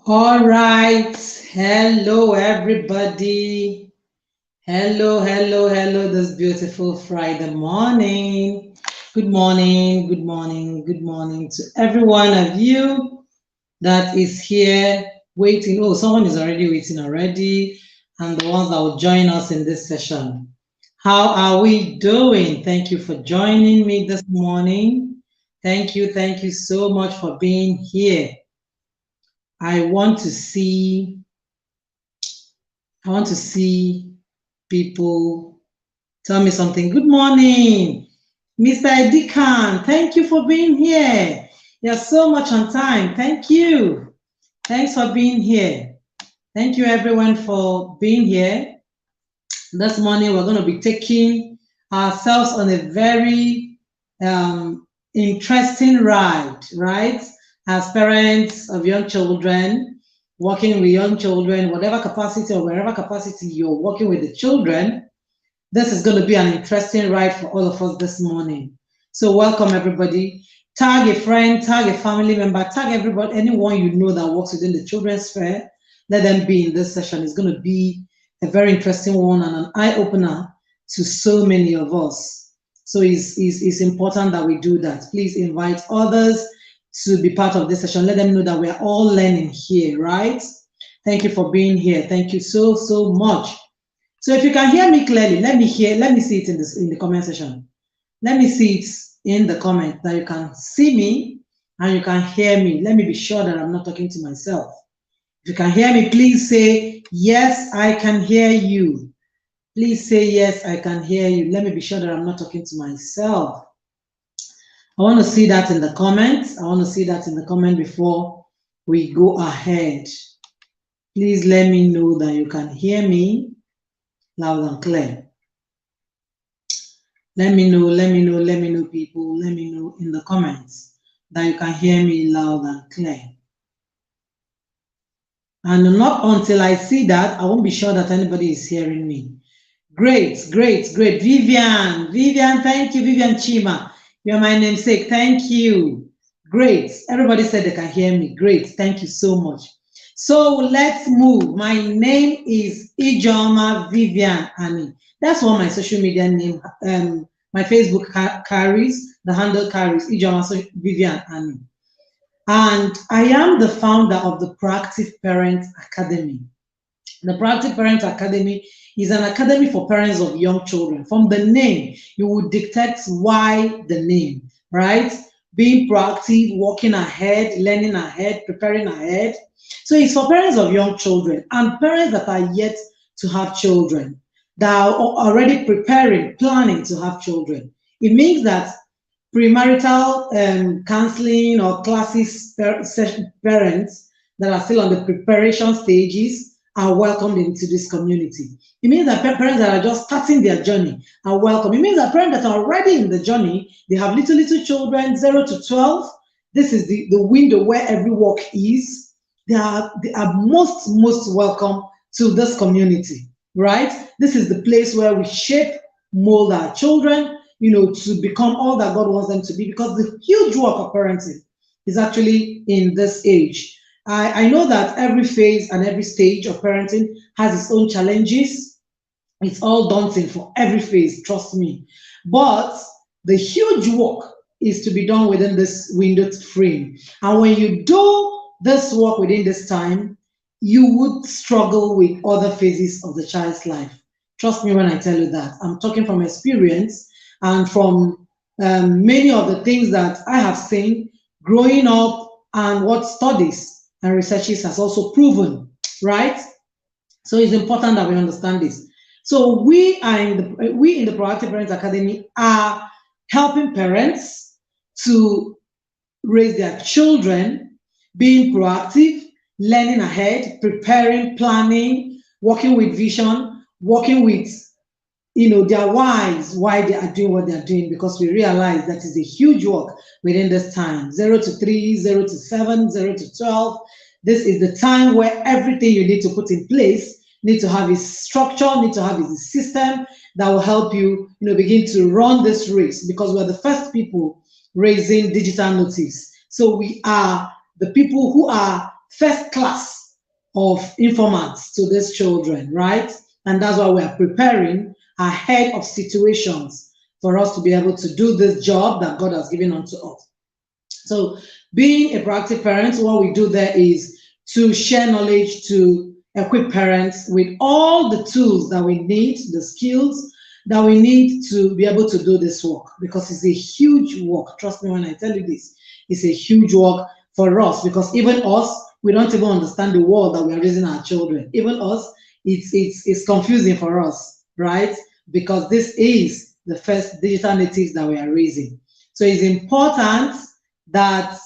All right. Hello, everybody. Hello, this beautiful Friday morning. Good morning to every one of you that is here waiting. Oh, someone is already waiting already, and the ones that will join us in this session. How are we doing? Thank you for joining me this morning. Thank you so much for being here. I want to see I want to see people tell me something. Good morning, Mr. Edikan. Thank you for being here. You're so much on time. Thank you. Thanks for being here. Thank you, everyone, for being here. This morning, we're going to be taking ourselves on a very interesting ride, right? As parents of young children, working with young children, whatever capacity or wherever capacity you're working with the children, this is going to be an interesting ride for all of us this morning. So welcome everybody. Tag a friend, tag a family member, tag everybody, anyone you know that works within the children's fair. Let them be in this session. It's going to be a very interesting one and an eye opener to so many of us. So it's important that we do that. Please invite others to be part of this session. Let them know that we are all learning here, right? Thank you for being here. Thank you so much. So if you can hear me clearly, let me see it in the comment section. Let me see it in the comment that you can see me and you can hear me. Let me be sure that I'm not talking to myself. If you can hear me, please say, yes, I can hear you. Please say, yes, I can hear you. Let me be sure that I'm not talking to myself. I want to see that in the comments. I want to see that in the comment before we go ahead. Please let me know that you can hear me loud and clear. Let me know, people. Let me know in the comments that you can hear me loud and clear. And not until I see that, I won't be sure that anybody is hearing me. Great. Vivian, thank you. Vivian Chima, you're my namesake. Thank you. Great. Everybody said they can hear me. Great. Thank you so much. So let's move. My name is Ijoma Vivian Ani. That's what my social media name, my Facebook carries, the handle carries, Ijoma Vivian Ani. And I am the founder of the Proactive Parent Academy. The Proactive Parent Academy is an academy for parents of young children. From the name, you would detect why the name, right? Being proactive, walking ahead, learning ahead, preparing ahead. So it's for parents of young children and parents that are yet to have children, that are already preparing, planning to have children. It means that premarital counseling or classes parents that are still on the preparation stages are welcomed into this community. It means that parents that are just starting their journey are welcome. It means that parents that are already in the journey, they have little children, 0 to 12. This is the window where every work is. They are most welcome to this community, right? This is the place where we shape, mold our children, to become all that God wants them to be, because the huge work of parenting is actually in this age. I know that every phase and every stage of parenting has its own challenges. It's all daunting for every phase, trust me. But the huge work is to be done within this window frame. And when you do this work within this time, you would struggle with other phases of the child's life. Trust me when I tell you that. I'm talking from experience and from many of the things that I have seen growing up and what studies and researches has also proven, right? So it's important that we understand this. So we in the Proactive Parents Academy are helping parents to raise their children, being proactive, learning ahead, preparing, planning, working with vision, working with their whys, why they are doing what they are doing, because we realize that is a huge work within this time. 0 to 3, 0 to 7, 0 to 12. This is the time where everything you need to put in place, need to have a structure, need to have a system that will help you, begin to run this race, because we're the first people raising digital notice. So we are the people who are first class of informants to these children, right? And that's why we are preparing ahead of situations for us to be able to do this job that God has given unto us. So being a proactive parent, what we do there is to share knowledge, to equip parents with all the tools that we need, the skills that we need to be able to do this work, because it's a huge work. Trust me when I tell you this, it's a huge work for us, because even us, we don't even understand the world that we are raising our children. Even us, it's confusing for us, right? Because this is the first digital natives that we are raising. So it's important that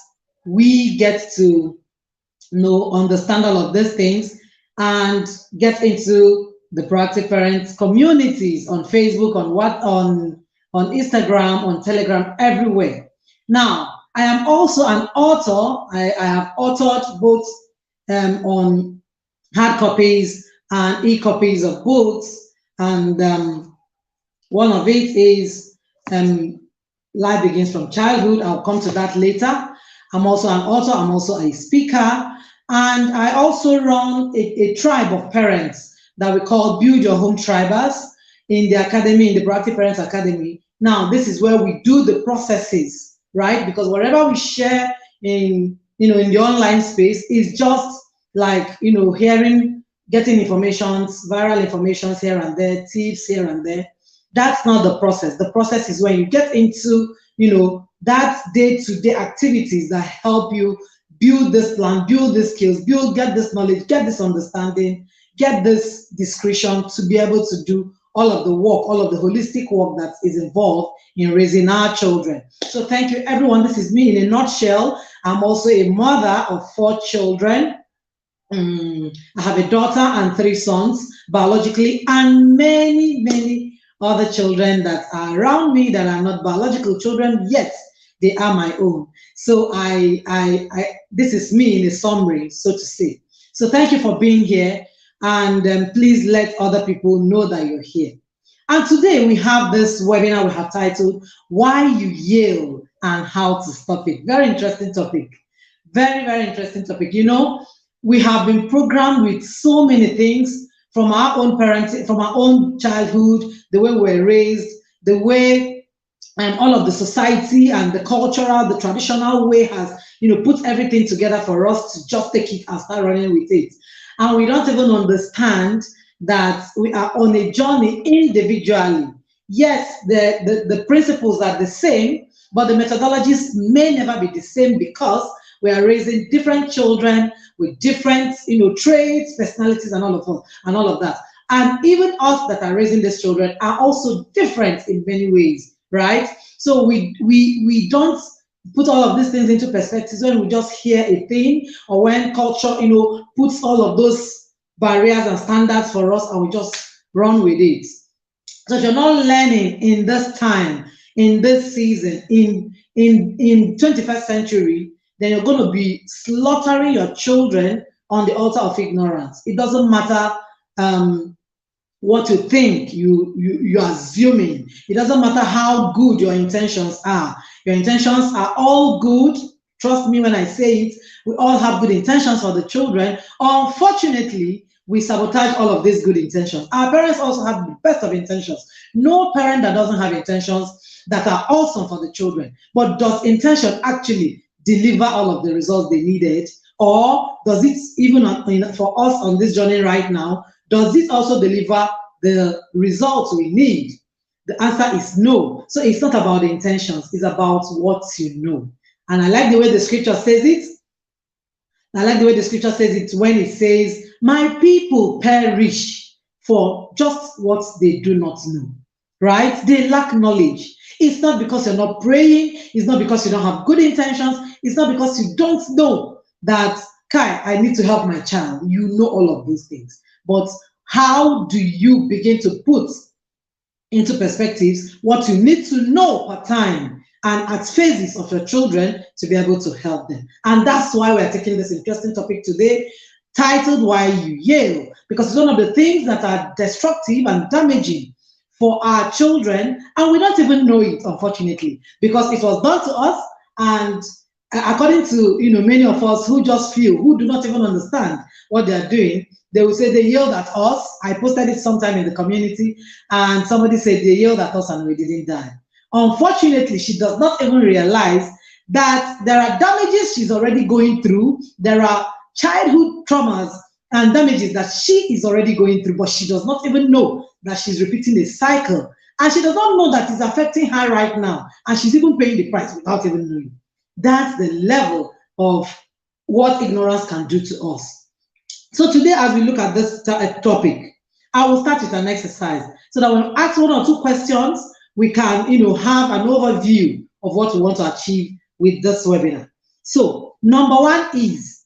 we get to know, understand all of these things, and get into the proactive parents communities on Facebook, on Instagram, on Telegram, everywhere. Now, I am also an author. I have authored both on hard copies and e-copies of books, and one of it is Life Begins from Childhood. I'll come to that later. I'm also an author, I'm also a speaker, and I also run a tribe of parents that we call Build Your Home Tribers in the academy, in the Proactive Parents Academy. Now, this is where we do the processes, right? Because whatever we share in the online space is just like, getting informations, viral informations here and there, tips here and there. That's not the process. The process is when you get into, that day-to-day activities that help you build this plan, build these skills, get this knowledge, get this understanding, get this discretion to be able to do all of the work, all of the holistic work that is involved in raising our children. So thank you, everyone. This is me in a nutshell. I'm also a mother of 4 children. I have a daughter and 3 sons biologically, and many other children that are around me that are not biological children, yet they are my own. So this is me in a summary, so to say. So thank you for being here, and please let other people know that you're here. And today we have this webinar we have titled, Why You Yell and How to Stop It. Very interesting topic. Very interesting topic. We have been programmed with so many things from our own parenting, from our own childhood, the way we were raised, the way all of the society and the cultural, the traditional way has, put everything together for us to just take it and start running with it. And we don't even understand that we are on a journey individually. Yes, the principles are the same, but the methodologies may never be the same, because we are raising different children with different, traits, personalities, and all of that. And even us that are raising these children are also different in many ways, right? So we don't put all of these things into perspective when we just hear a thing, or when culture, puts all of those barriers and standards for us, and we just run with it. So if you're not learning in this time, in this season, in 21st century, then you're going to be slaughtering your children on the altar of ignorance. It doesn't matter what you think, you're assuming. It doesn't matter how good your intentions are. Your intentions are all good. Trust me when I say it. We all have good intentions for the children. Unfortunately, we sabotage all of these good intentions. Our parents also have the best of intentions. No parent that doesn't have intentions that are awesome for the children. But does intention actually deliver all of the results they needed? Or does it, even for us on this journey right now, does it also deliver the results we need? The answer is no. So it's not about the intentions, it's about what you know. And I like the way the scripture says it. I like the way the scripture says it when it says, my people perish for just what they do not know, right? They lack knowledge. It's not because you're not praying. It's not because you don't have good intentions. It's not because you don't know that, Kai, I need to help my child. You know all of those things. But how do you begin to put into perspectives what you need to know per time and at phases of your children to be able to help them? And that's why we're taking this interesting topic today, titled Why You Yell, because it's one of the things that are destructive and damaging for our children, and we don't even know it, unfortunately, because it was done to us, and according to many of us who just feel, who do not even understand what they are doing, they will say they yelled at us. I posted it sometime in the community, and somebody said they yelled at us and we didn't die. Unfortunately, she does not even realize that there are damages she's already going through. There are childhood traumas and damages that she is already going through, but she does not even know that she's repeating a cycle. And she does not know that it's affecting her right now. And she's even paying the price without even knowing. That's the level of what ignorance can do to us. So today, as we look at this topic, I will start with an exercise so that when we ask 1 or 2 questions, we can, have an overview of what we want to achieve with this webinar. So, number 1 is,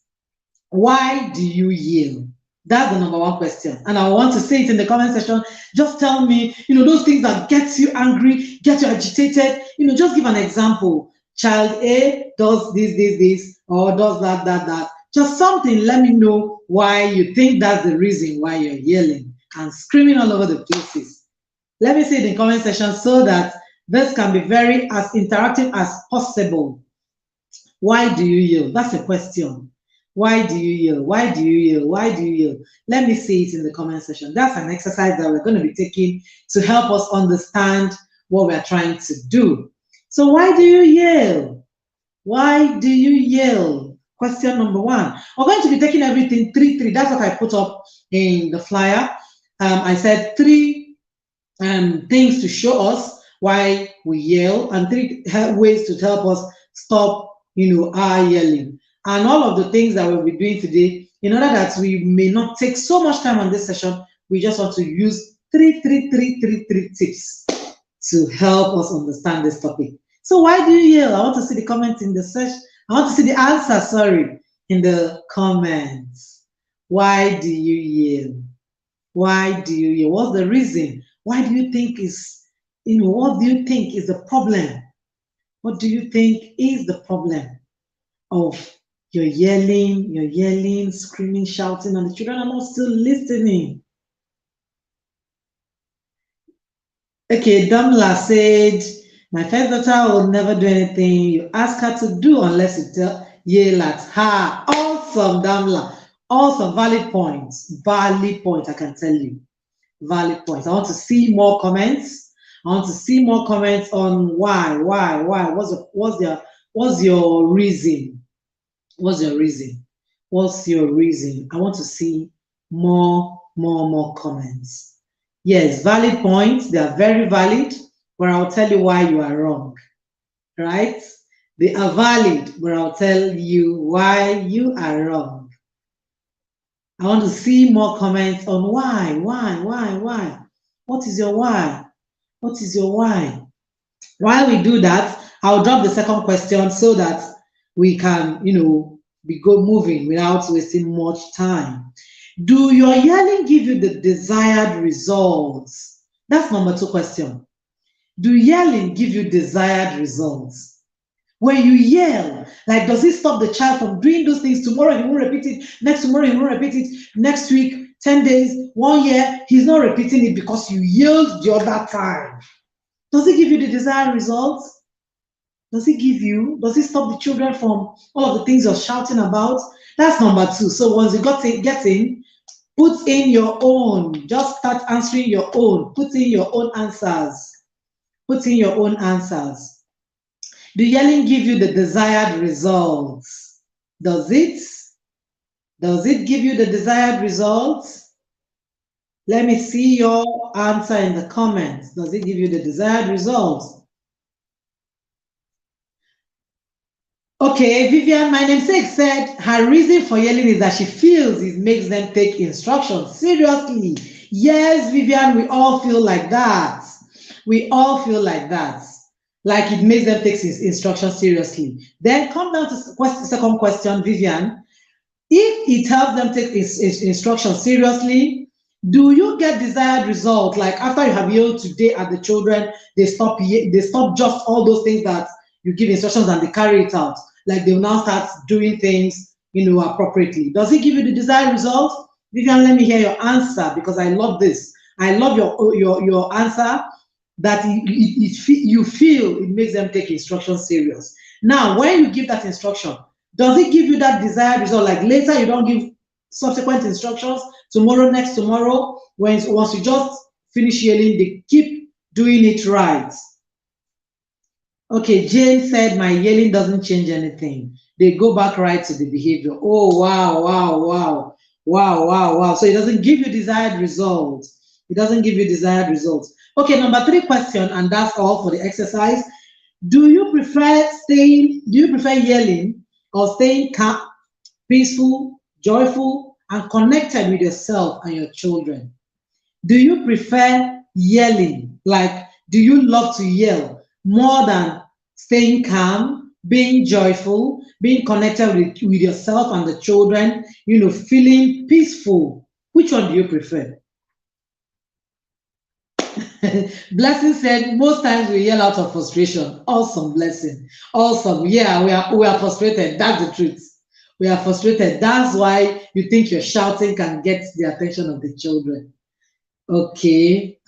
why do you yell? That's the number 1 question. And I want to say it in the comment section. Just tell me, those things that get you angry, get you agitated. Just give an example. Child A does this, or does that. Just something, let me know why you think that's the reason why you're yelling and screaming all over the places. Let me see it in the comment section so that this can be very as interactive as possible. Why do you yell? That's a question. Why do you yell? Why do you yell? Why do you yell? Let me see it in the comment section. That's an exercise that we're going to be taking to help us understand what we're trying to do. So why do you yell? Why do you yell? Question number 1. We're going to be taking everything 3. That's what I put up in the flyer. I said 3 things to show us why we yell, and 3 ways to help us stop, our yelling. And all of the things that we'll be doing today, in order that we may not take so much time on this session, we just want to use 3 tips to help us understand this topic. So why do you yell? I want to see the comments in the session. I want to see the answer, in the comments. Why do you yell? Why do you yell? What's the reason? Why do you think what do you think is the problem? What do you think is the problem of you're yelling, screaming, shouting, and the children are not still listening? Okay, Damla said, my first daughter will never do anything you ask her to do unless you yell at her. Awesome, Damla. Awesome, valid points. Valid point, I can tell you. Valid points. I want to see more comments. I want to see more comments on why. What's your reason? What's your reason? What's your reason? I want to see more comments. Yes, valid points. They are very valid, but I'll tell you why you are wrong. Right? They are valid, but I'll tell you why you are wrong. I want to see more comments on why. What is your why? What is your why? While we do that, I'll drop the second question so that we can, we go moving without wasting much time. Do your yelling give you the desired results? That's number 2 question. Do yelling give you desired results? When you yell, like, does it stop the child from doing those things? Tomorrow he won't repeat it. Next tomorrow he won't repeat it. Next week, 10 days, 1 year, he's not repeating it because you yelled the other time. Does it give you the desired results? Does it stop the children from all of the things you're shouting about? That's number 2. So once you get in, put in your own. Just start answering your own. Put in your own answers. Put in your own answers. Do yelling give you the desired results? Does it? Does it give you the desired results? Let me see your answer in the comments. Does it give you the desired results? Okay, Vivian, my namesake said her reason for yelling is that she feels it makes them take instructions seriously. Yes, Vivian, we all feel like that. We all feel like that. Like it makes them take instructions seriously. Then come down to the second question, Vivian. If it helps them take instructions seriously, do you get desired results? Like after you have yelled today at the children, they stop just all those things that you give instructions and they carry it out. Like they will now start doing things, appropriately. Does it give you the desired results? Vivian, let me hear your answer because I love this. I love your answer that you feel it makes them take instructions serious. Now, when you give that instruction, does it give you that desired result? Like later, you don't give subsequent instructions, tomorrow, next tomorrow, once you just finish yelling, they keep doing it right. Okay, Jane said my yelling doesn't change anything. They go back right to the behavior. Oh, wow, wow, wow, wow, wow, wow. So it doesn't give you desired results. It doesn't give you desired results. Okay, number 3 question, and that's all for the exercise. Do you prefer yelling or staying calm, peaceful, joyful, and connected with yourself and your children? Do you prefer yelling? Like, do you love to yell more than staying calm, being joyful, being connected with yourself and the children, feeling peaceful? Which one do you prefer? Blessing said, most times we yell out of frustration. Awesome, Blessing. Awesome. Yeah, we are frustrated. That's the truth. We are frustrated. That's why you think your shouting can get the attention of the children. Okay.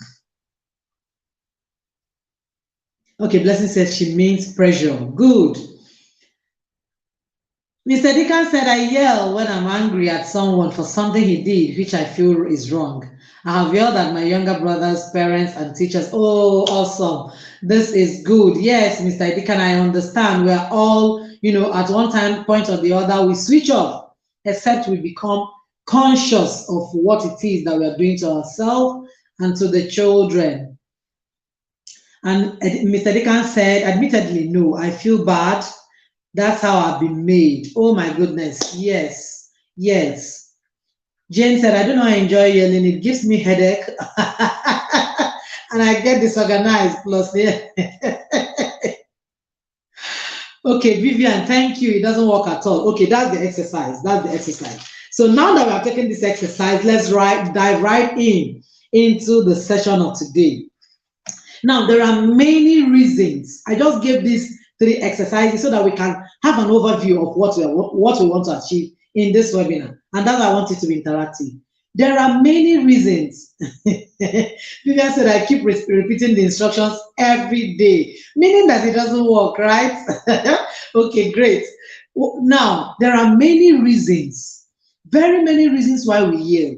Okay, Blessing says she means pressure. Good. Mr. Deacon said, I yell when I'm angry at someone for something he did, which I feel is wrong. I have yelled at my younger brothers, parents, and teachers. Oh, awesome. This is good. Yes, Mr. Deacon, I understand. We're all, at one time, point or the other, we switch off, except we become conscious of what it is that we are doing to ourselves and to the children. And Mr. Deacon said, admittedly, no, I feel bad. That's how I've been made. Oh my goodness. Yes. Yes. Jane said, I don't know, I enjoy yelling. It gives me headache. And I get disorganized plus yeah. Okay, Vivian, thank you. It doesn't work at all. Okay, that's the exercise. That's the exercise. So now that we are taking this exercise, let's dive right into the session of today. Now, there are many reasons. I just gave these 3 exercises so that we can have an overview of what we want to achieve in this webinar. And that's why I want it to be interactive. There are many reasons. Vivian said I keep repeating the instructions every day, meaning that it doesn't work, right? Okay, great. Now, there are many reasons, very many reasons why we yell.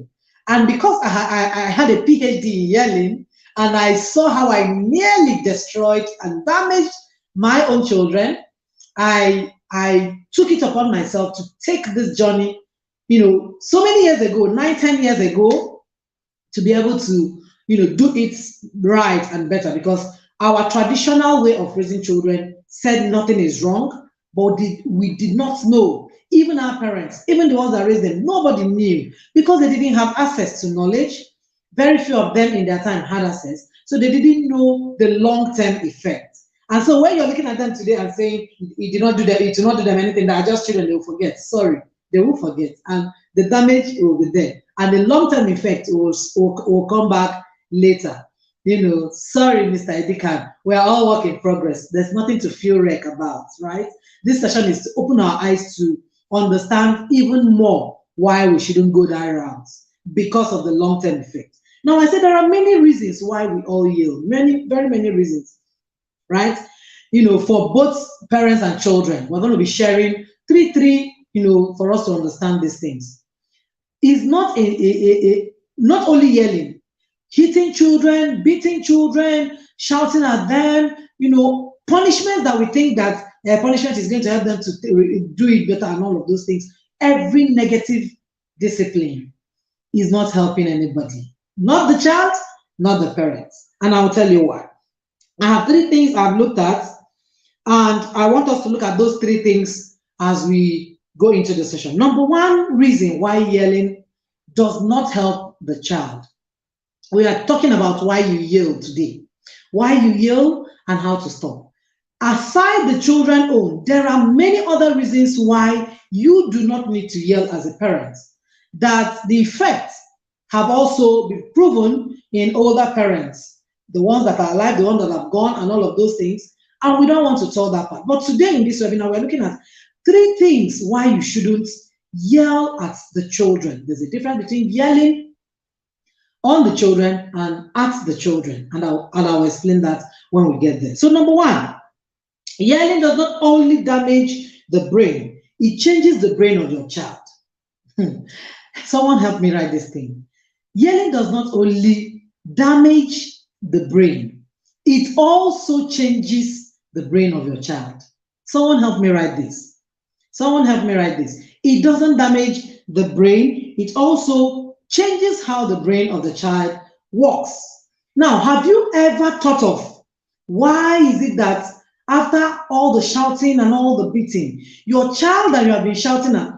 And because I had a PhD in yelling, and I saw how I nearly destroyed and damaged my own children, I took it upon myself to take this journey, so many years ago, 9-10 years ago, to be able to, do it right and better, because our traditional way of raising children said nothing is wrong, but we did not know. Even our parents, even the ones that raised them, nobody knew, because they didn't have access to knowledge. Very few of them in their time had access, so they didn't know the long-term effect. And so when you're looking at them today and saying, it did not do them anything, that are just children, they will forget. Sorry, they will forget. And the damage will be there. And the long-term effect will come back later. Sorry, Mr. Edikan, we are all work in progress. There's nothing to feel wreck about, right? This session is to open our eyes to understand even more why we shouldn't go that route, because of the long-term effect. Now, I said there are many reasons why we all yell, very many reasons, right? For both parents and children, we're going to be sharing three, for us to understand these things. It's not not only yelling, hitting children, beating children, shouting at them, punishment that we think that punishment is going to help them to do it better and all of those things. Every negative discipline is not helping anybody. Not the child, not the parents. And I'll tell you why. I have 3 things I've looked at, and I want us to look at those 3 things as we go into the session. Number 1 reason why yelling does not help the child. We are talking about why you yell today. Why you yell and how to stop. Aside the children own, there are many other reasons why you do not need to yell as a parent, that the effects have also been proven in older parents, the ones that are alive, the ones that have gone, and all of those things. And we don't want to tell that part. But today in this webinar, we're looking at 3 things why you shouldn't yell at the children. There's a difference between yelling on the children and at the children. And I'll explain that when we get there. So number 1 Yelling does not only damage the brain, it changes the brain of your child. Someone help me write this thing. Yelling does not only damage the brain, it also changes the brain of your child. Someone help me write this. Someone help me write this. It doesn't damage the brain, it also changes how the brain of the child works. Now, have you ever thought of why is it that after all the shouting and all the beating, your child that you have been shouting at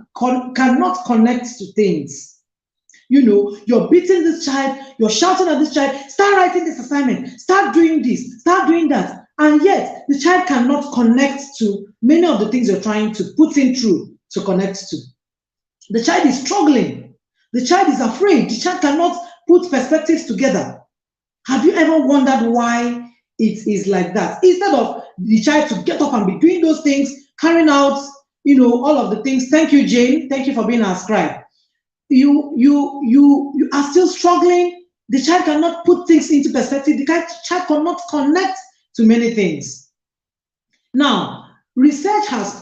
cannot connect to things? You know, you're beating this child, you're shouting at this child, start writing this assignment, start doing this, start doing that. And yet, the child cannot connect to many of the things you're trying to put him through to connect to. The child is struggling. The child is afraid. The child cannot put perspectives together. Have you ever wondered why it is like that? Instead of the child to get up and be doing those things, carrying out, all of the things. Thank you, Jane. Thank you for being our scribe. You are still struggling. The child cannot put things into perspective. The child cannot connect to many things. Now, research has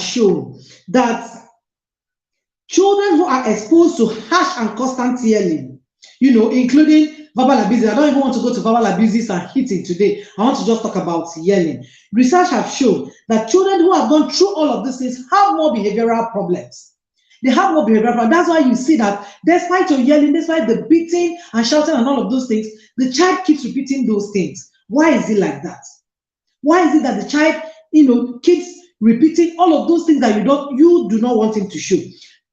shown that children who are exposed to harsh and constant yelling, including verbal abuse. I don't even want to go to verbal abuses and hitting today. I want to just talk about yelling. Research have shown that children who have gone through all of these things have more behavioral problems. They have more behavioral problems. That's why you see that despite your yelling, despite the beating and shouting and all of those things, the child keeps repeating those things. Why is it like that? Why is it that the child, keeps repeating all of those things that you do not want him to show?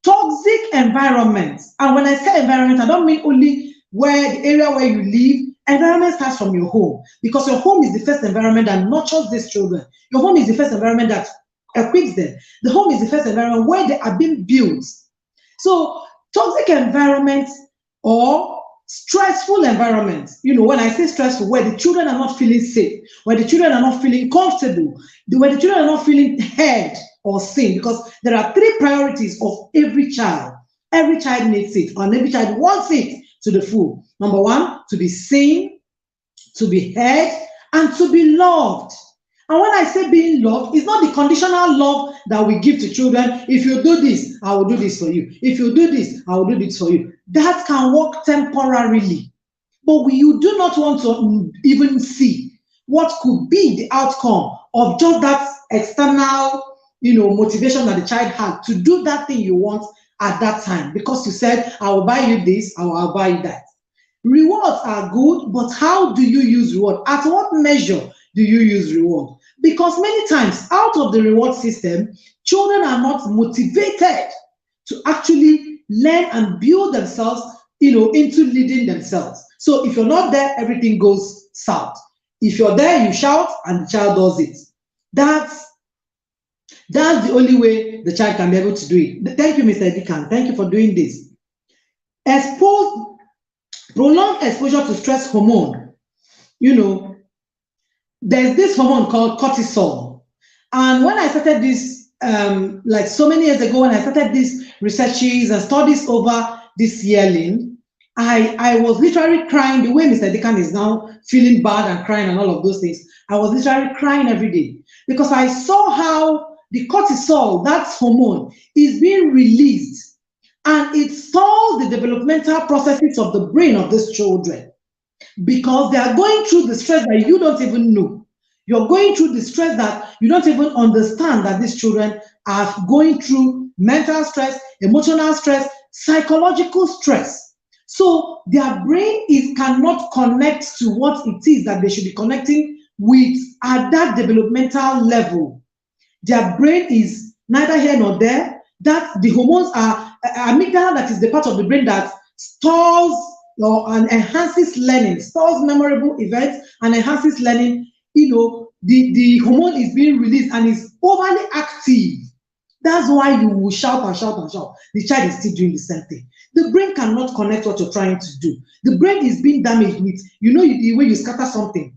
Toxic environments. And when I say environment, I don't mean only the area where you live. Environment starts from your home, because your home is the first environment that nurtures these children. Your home is the first environment that equips them. The home is the first environment where they are being built. So toxic environments or stressful environments, when I say stressful, where the children are not feeling safe, where the children are not feeling comfortable, where the children are not feeling heard or seen, because there are 3 priorities of every child. Every child needs it, and every child wants it to the full. Number 1, to be seen, to be heard, and to be loved. And when I say being loved, it's not the conditional love that we give to children. If you do this, I will do this for you. If you do this, I will do this for you. That can work temporarily. But you do not want to even see what could be the outcome of just that external, motivation that the child had to do that thing you want at that time. Because you said, I will buy you this, I'll buy you that. Rewards are good, but how do you use reward? At what measure do you use reward? Because many times, out of the reward system, children are not motivated to actually learn and build themselves, into leading themselves. So if you're not there, everything goes south. If you're there, you shout, and the child does it. That's the only way the child can be able to do it. Thank you, Mr. Edikan. Thank you for doing this. Prolonged exposure to stress hormone. There's this hormone called cortisol. And when I started this, like so many years ago, when I started these researches and studies over this yelling, I was literally crying the way Mr. Dekan is now feeling bad and crying and all of those things. I was literally crying every day because I saw how the cortisol, that hormone, is being released, and it stalls the developmental processes of the brain of these children, because they are going through the stress that you don't even know. You're going through the stress that you don't even understand that these children are going through: mental stress, emotional stress, psychological stress. So their brain cannot connect to what it is that they should be connecting with at that developmental level. Their brain is neither here nor there. That the hormones are amygdala, that is the part of the brain that stores and enhances learning, stores memorable events and enhances learning. The hormone is being released and is overly active. That's why you will shout and shout and shout. The child is still doing the same thing. The brain cannot connect what you're trying to do. The brain is being damaged with, the way you scatter something,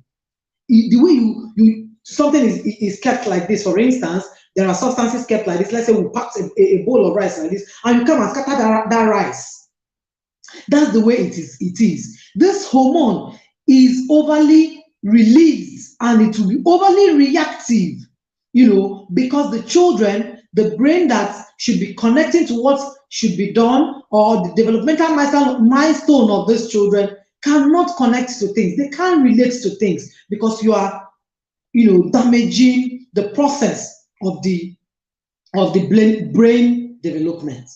the way something is kept like this. For instance, there are substances kept like this. Let's say we packed a bowl of rice like this, and you come and scatter that rice. That's the way it is. This hormone is overly released and it will be overly reactive, because the children, the brain that should be connecting to what should be done, or the developmental milestone of these children, cannot connect to things. They can't relate to things because you are, damaging the process of the brain development.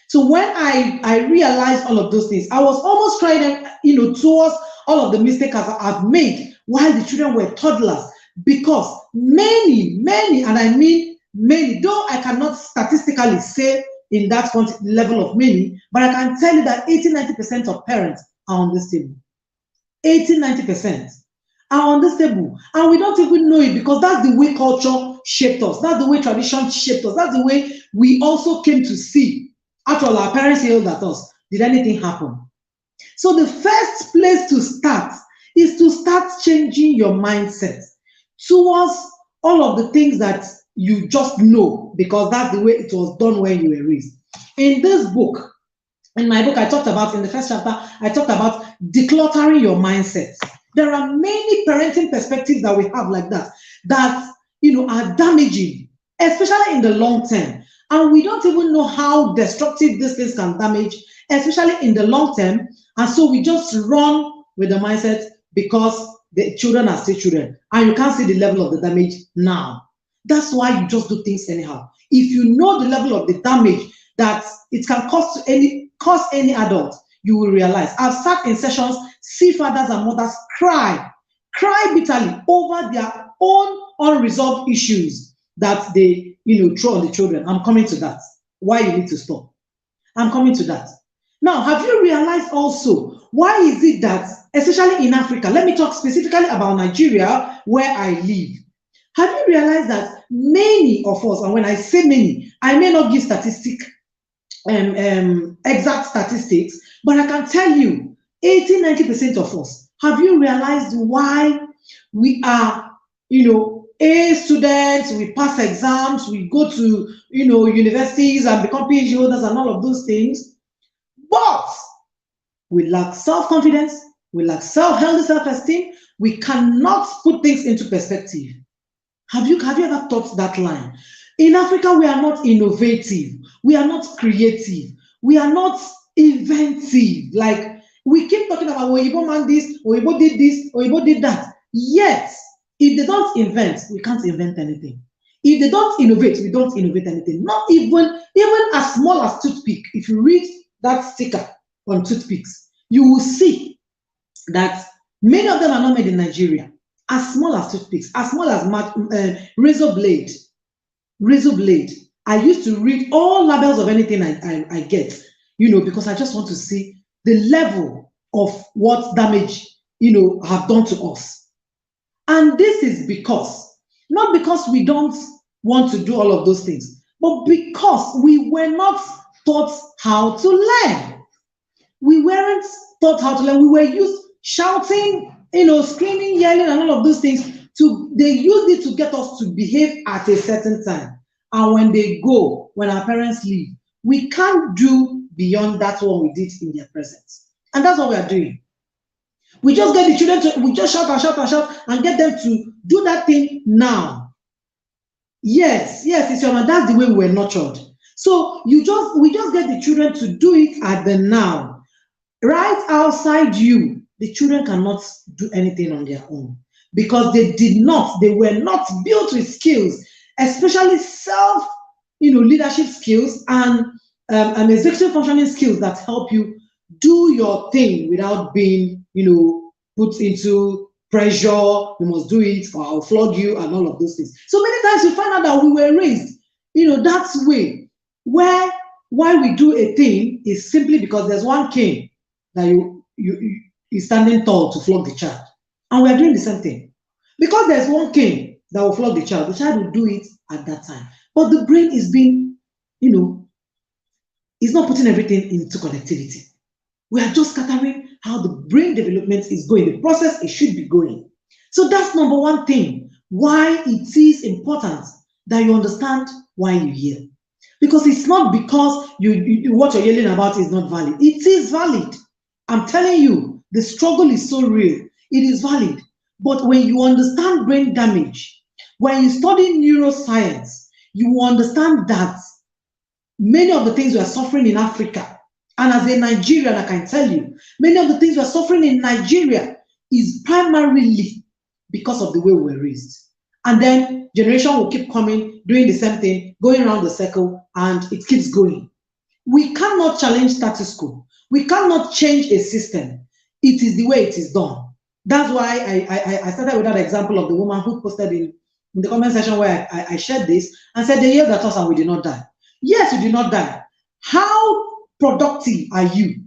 So when I realized all of those things, I was almost crying, towards all of the mistakes I've made while the children were toddlers, because many, and I mean many, though I cannot statistically say in that level of many, but I can tell you that 80-90% of parents are unstable. 80-90% are unstable, and we don't even know it because that's the way culture shaped us. That's the way tradition shaped us. That's the way we also came to see. After all, our parents yelled at us. Did anything happen? So the first place to start is to start changing your mindset towards all of the things that you just know, because that's the way it was done when you were raised. In this book, in my book, I talked about, in the first chapter, I talked about decluttering your mindset. There are many parenting perspectives that we have like that are damaging, especially in the long term. And we don't even know how destructive these things can damage, especially in the long term. And so we just run with the mindset because the children are still children, and you can't see the level of the damage now. That's why you just do things anyhow. If you know the level of the damage that it can cause any adult, you will realize. I've sat in sessions, see fathers and mothers cry bitterly over their own unresolved issues that they throw on the children. I'm coming to that. Why you need to stop. I'm coming to that. Now, have you realized also why is it that, especially in Africa, let me talk specifically about Nigeria, where I live. Have you realized that many of us, and when I say many, I may not give exact statistics, but I can tell you 80-90% of us, have you realized why we are, A students, we pass exams, we go to, universities and become PhD holders and all of those things, but we lack self-confidence, we lack healthy self-esteem, we cannot put things into perspective. Have you ever thought that line? In Africa, we are not innovative, we are not creative, we are not inventive. Like, we keep talking about Oyibo man this, Oyibo did this, Oyibo did that. Yet, if they don't invent, we can't invent anything. If they don't innovate, we don't innovate anything. Not even as small as toothpick. If you read that sticker on toothpicks, you will see that many of them are not made in Nigeria. As small as toothpicks, as small as razor blade. I used to read all labels of anything I get, because I just want to see the level of what damage, have done to us. And this is not because we don't want to do all of those things, but because we were not taught how to learn. We weren't taught how to learn. We were used shouting, screaming, yelling, and all of those things. They used it to get us to behave at a certain time. And when our parents leave, we can't do beyond that what we did in their presence. And that's what we are doing. We just get the children we just shout and get them to do that thing now. Yes, it's your man. That's the way we were nurtured. So we just get the children to do it at the now. Right outside you, the children cannot do anything on their own because they were not built with skills, especially leadership skills and executive functioning skills that help you do your thing without being, put into pressure. You must do it or I'll flog you and all of those things. So many times you find out that we were raised, that way, why we do a thing is simply because there's one king that is standing tall to flog the child. And we are doing the same thing. Because there's one king that will flog the child will do it at that time. But the brain is being, is not putting everything into connectivity. We are just scattering how the brain development is going, the process it should be going. So that's number one thing, why it is important that you understand why you yell. Because it's not because what you're yelling about is not valid. It is valid. I'm telling you, the struggle is so real. It is valid. But when you understand brain damage, when you study neuroscience, you will understand that many of the things we are suffering in Africa, and as a Nigerian, I can tell you, many of the things we are suffering in Nigeria is primarily because of the way we were raised. And then generation will keep coming, doing the same thing, going around the circle, and it keeps going. We cannot challenge status quo. We cannot change a system. It is the way it is done. That's why I started with that example of the woman who posted in the comment section where I shared this and said, they yelled at us and we did not die. Yes, you did not die. How productive are you?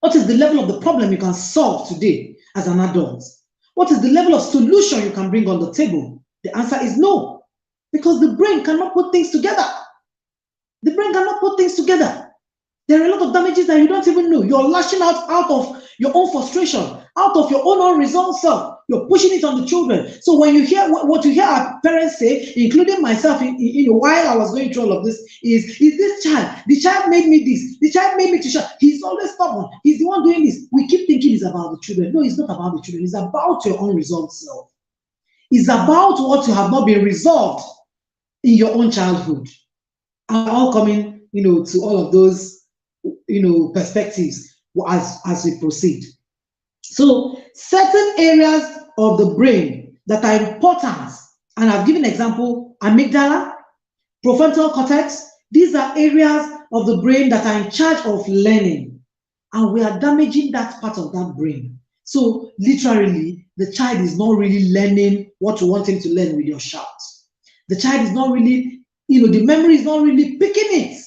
What is the level of the problem you can solve today as an adult? What is the level of solution you can bring on the table? The answer is no, because the brain cannot put things together. The brain cannot put things together. There are a lot of damages that you don't even know. You're lashing out of your own frustration, out of your own unresolved self. You're pushing it on the children. So when you hear what you hear our parents say, including myself, while I was going through all of this, is this child? The child made me this. The child made me to shout. He's always stubborn. He's the one doing this. We keep thinking it's about the children. No, it's not about the children. It's about your unresolved self. It's about what you have not been resolved in your own childhood. I'm all coming, to all of those, perspectives as we proceed. So certain areas of the brain that are important, and I've given example, amygdala, prefrontal cortex, these are areas of the brain that are in charge of learning, and we are damaging that part of that brain. So literally, the child is not really learning what you want him to learn with your shout. The child is not really, the memory is not really picking it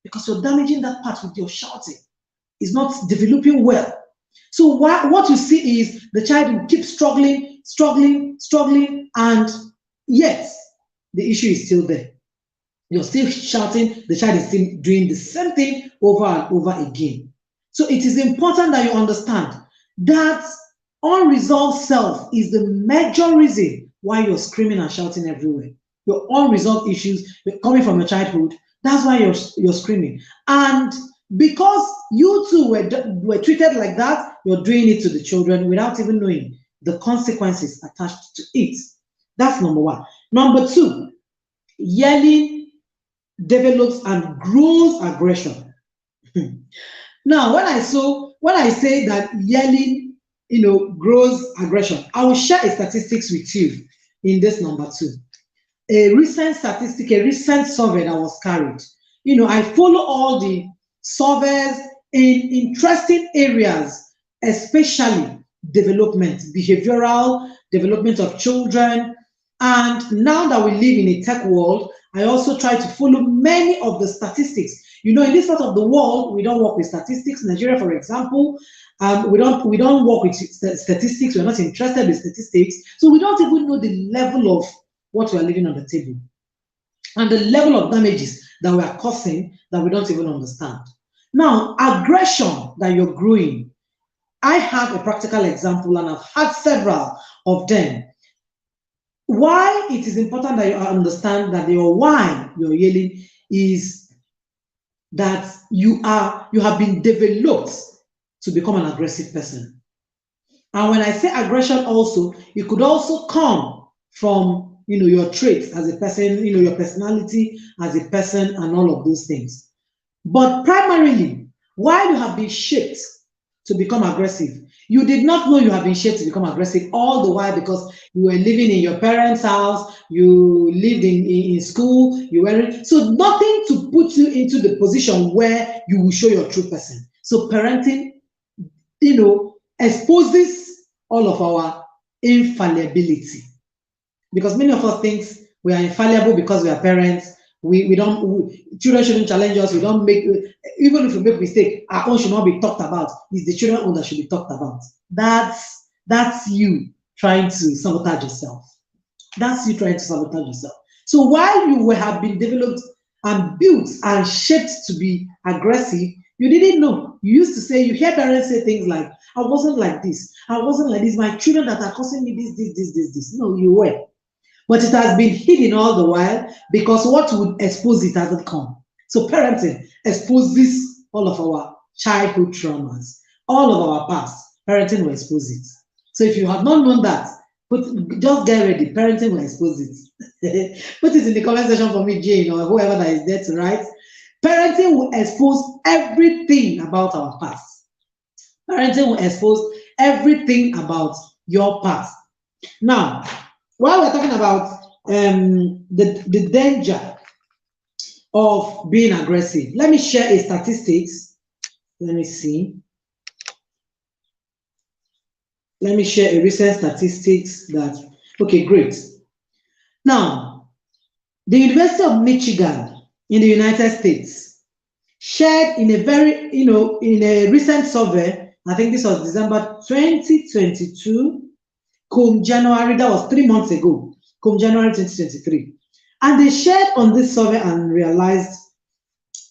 because you're damaging that part with your shouting. It's not developing well. So what you see is the child will keep struggling, and yet the issue is still there. You're still shouting, the child is still doing the same thing over and over again. So it is important that you understand that unresolved self is the major reason why you're screaming and shouting everywhere. Your unresolved issues coming from your childhood, that's why you're screaming. And because you too were treated like that, you're doing it to the children without even knowing the consequences attached to it. That's number one. Number two, yelling develops and grows aggression. Now, when I say that yelling, grows aggression, I will share a statistics with you in this number two. A recent statistic, a recent survey that was carried. I follow all the surveys in interesting areas, especially development, behavioral development of children. And now that we live in a tech world, I also try to follow many of the statistics. In this part of the world, we don't work with statistics. Nigeria, for example, we don't work with statistics. We're not interested in statistics, so we don't even know the level of what we are leaving on the table and the level of damages that we are causing that we don't even understand. Now, aggression that you're growing, I have a practical example and I've had several of them. Why it is important that you understand that your why you're yelling is that you have been developed to become an aggressive person. And when I say aggression also, it could also come from your traits as a person, your personality as a person and all of those things. But primarily, why you have been shaped to become aggressive, you did not know you have been shaped to become aggressive all the while because you were living in your parents' house, you lived in school, so nothing to put you into the position where you will show your true person. So parenting, exposes all of our infallibility. Because many of us think we are infallible because we are parents. Children shouldn't challenge us. We don't make, even if we make mistake, our own should not be talked about. It's the children's own that should be talked about. That's you trying to sabotage yourself. That's you trying to sabotage yourself. So while you have been developed and built and shaped to be aggressive, you didn't know. You used to say, you hear parents say things like, I wasn't like this. I wasn't like this. My children that are causing me this. No, you were. But it has been hidden all the while because what would expose it hasn't come. So parenting exposes all of our childhood traumas, all of our past. Parenting will expose it. So if you have not known that, just get ready. Parenting will expose it. Put it in the comment section for me, Jane, or whoever that is there to write. Parenting will expose everything about our past. Parenting will expose everything about your past. Now, while we're talking about the danger of being aggressive, let me share a statistics. Let me see. Let me share a recent statistics that, okay, great. Now, the University of Michigan in the United States shared in a very, in a recent survey, I think this was December 2022, come January, that was 3 months ago, come January 2023. And they shared on this survey and realized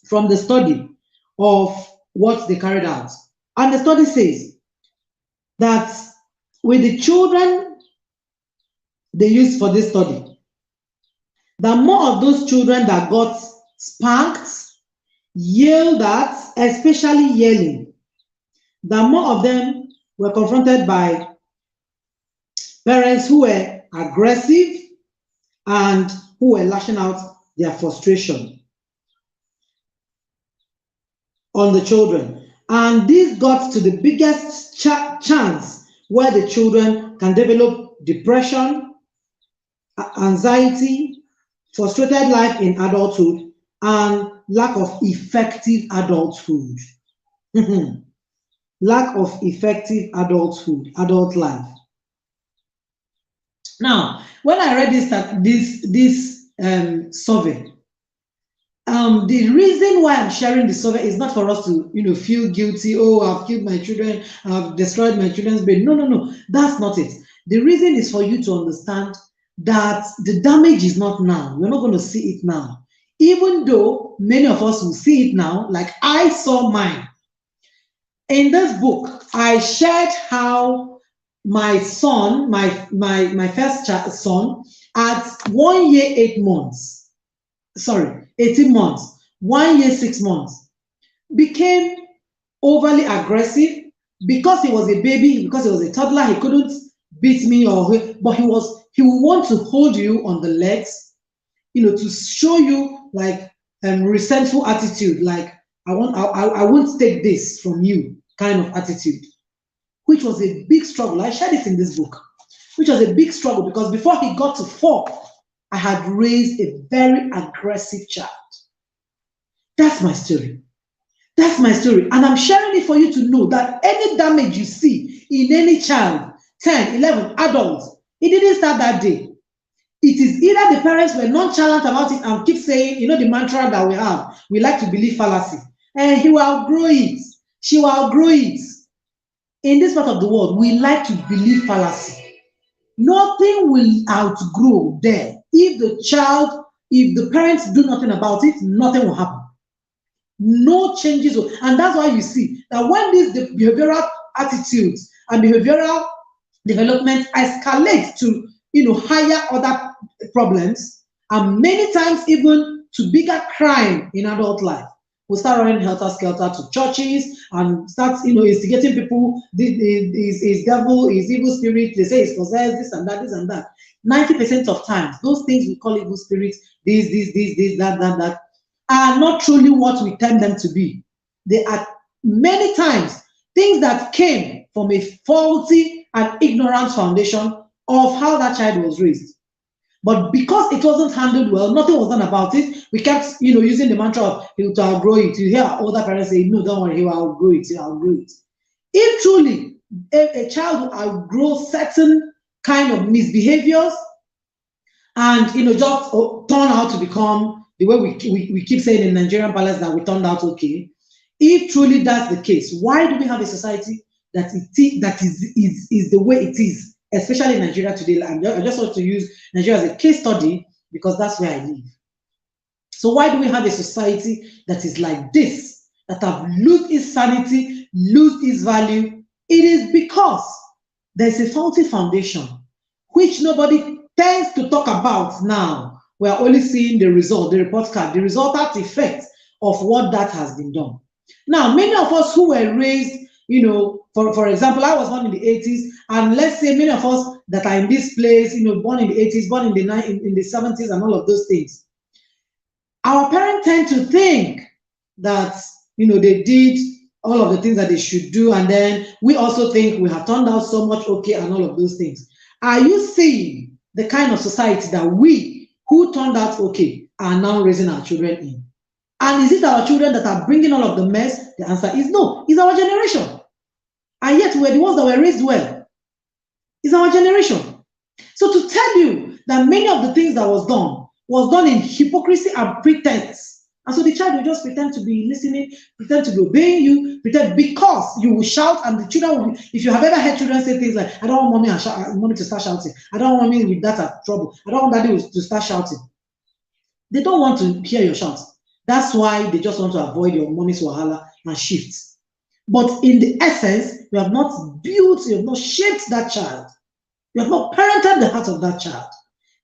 from the study of what they carried out. And the study says that with the children they used for this study, the more of those children that got spanked, yelled at, especially yelling, the more of them were confronted by parents who were aggressive and who were lashing out their frustration on the children. And this got to the biggest chance where the children can develop depression, anxiety, frustrated life in adulthood, and lack of effective adulthood. Lack of effective adulthood, adult life. Now, when I read this survey, the reason why I'm sharing the survey is not for us to, feel guilty. Oh, I've killed my children, I've destroyed my children's brain. No, that's not it. The reason is for you to understand that the damage is not now. You're not going to see it now. Even though many of us will see it now, like I saw mine. In this book, I shared how my son, my first son, at 1 year, 8 months, 18 months, 1 year, 6 months, became overly aggressive because he was a baby, because he was a toddler. He couldn't beat me, but he would want to hold you on the legs, to show you like resentful attitude, like I won't take this from you kind of attitude, which was a big struggle. I shared it in this book, which was a big struggle because before he got to 4, I had raised a very aggressive child. That's my story. That's my story. And I'm sharing it for you to know that any damage you see in any child, 10, 11, adults, it didn't start that day. It is either the parents were nonchalant about it and keep saying, the mantra that we have, we like to believe fallacy. And he will outgrow it. She will outgrow it. In this part of the world, we like to believe fallacy. Nothing will outgrow there. If the parents do nothing about it, nothing will happen. No changes. And that's why you see that when these behavioral attitudes and behavioral development escalate to higher other problems, and many times even to bigger crime in adult life, we start running helter-skelter to churches and start instigating people. This is devil, is evil spirit. They say it's possessed, this and that. 90% of times, those things we call evil spirits, this, that, are not truly what we tend them to be. They are many times things that came from a faulty and ignorant foundation of how that child was raised. But because it wasn't handled well, nothing was done about it. We kept, using the mantra of he will outgrow it. You hear older parents say, "No, don't worry, he will outgrow it. He will outgrow it." If truly a child will outgrow certain kind of misbehaviors and just turn out to become the way we keep saying in Nigerian palace that we turned out okay. If truly that's the case, why do we have a society that is the way it is? Especially in Nigeria today. I just want to use Nigeria as a case study because that's where I live. So why do we have a society that is like this, that have lost its sanity, lose its value? It is because there's a faulty foundation, which nobody tends to talk about now. We are only seeing the result, the report card, the resultant effect of what that has been done. Now, many of us who were raised For example, I was born in the 80s, and let's say many of us that are in this place, born in the 80s, born in the 70s, and all of those things. Our parents tend to think that, they did all of the things that they should do, and then we also think we have turned out so much okay and all of those things. Are you seeing the kind of society that we, who turned out okay, are now raising our children in? And is it our children that are bringing all of the mess? The answer is no. It's our generation. And yet we're the ones that were raised well. It's our generation. So to tell you that many of the things that was done in hypocrisy and pretense. And so the child will just pretend to be listening, pretend to be obeying you, pretend, because you will shout, and the children will, if you have ever heard children say things like, I don't want mommy to start shouting. I don't want mommy with that at trouble. I don't want daddy to start shouting. They don't want to hear your shouts. That's why they just want to avoid your mommy's wahala and shift. But in the essence, you have not built, you have not shaped that child. You have not parented the heart of that child.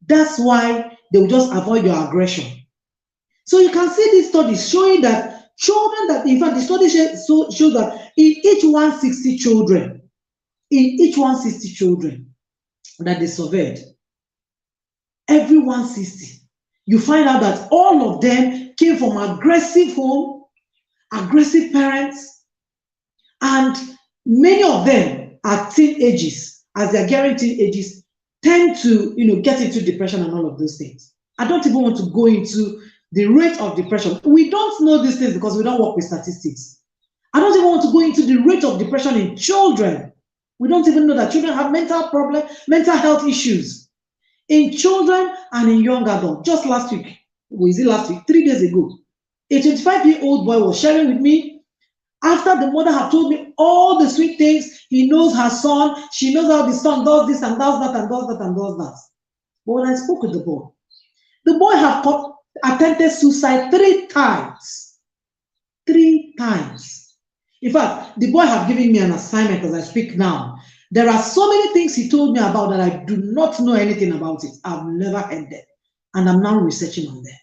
That's why they will just avoid your aggression. So you can see these studies showing that children that, in fact, the study shows that in each 160 children, that they surveyed, every 160, you find out that all of them came from aggressive home, aggressive parents, and many of them are teenagers. As they're getting teenagers, tend to get into depression and all of those things. I don't even want to go into the rate of depression. We don't know these things because we don't work with statistics. I don't even want to go into the rate of depression in children. We don't even know that children have mental problems, mental health issues in children and in young adults. Just last week, 3 days ago, a 25-year-old boy was sharing with me, after the mother had told me all the sweet things, he knows her son, she knows how the son does this and does that and does that and does that. But when I spoke with the boy had attempted suicide 3 times. 3 times. In fact, the boy had given me an assignment as I speak now. There are so many things he told me about that I do not know anything about it. I've never heard them. And I'm now researching on them.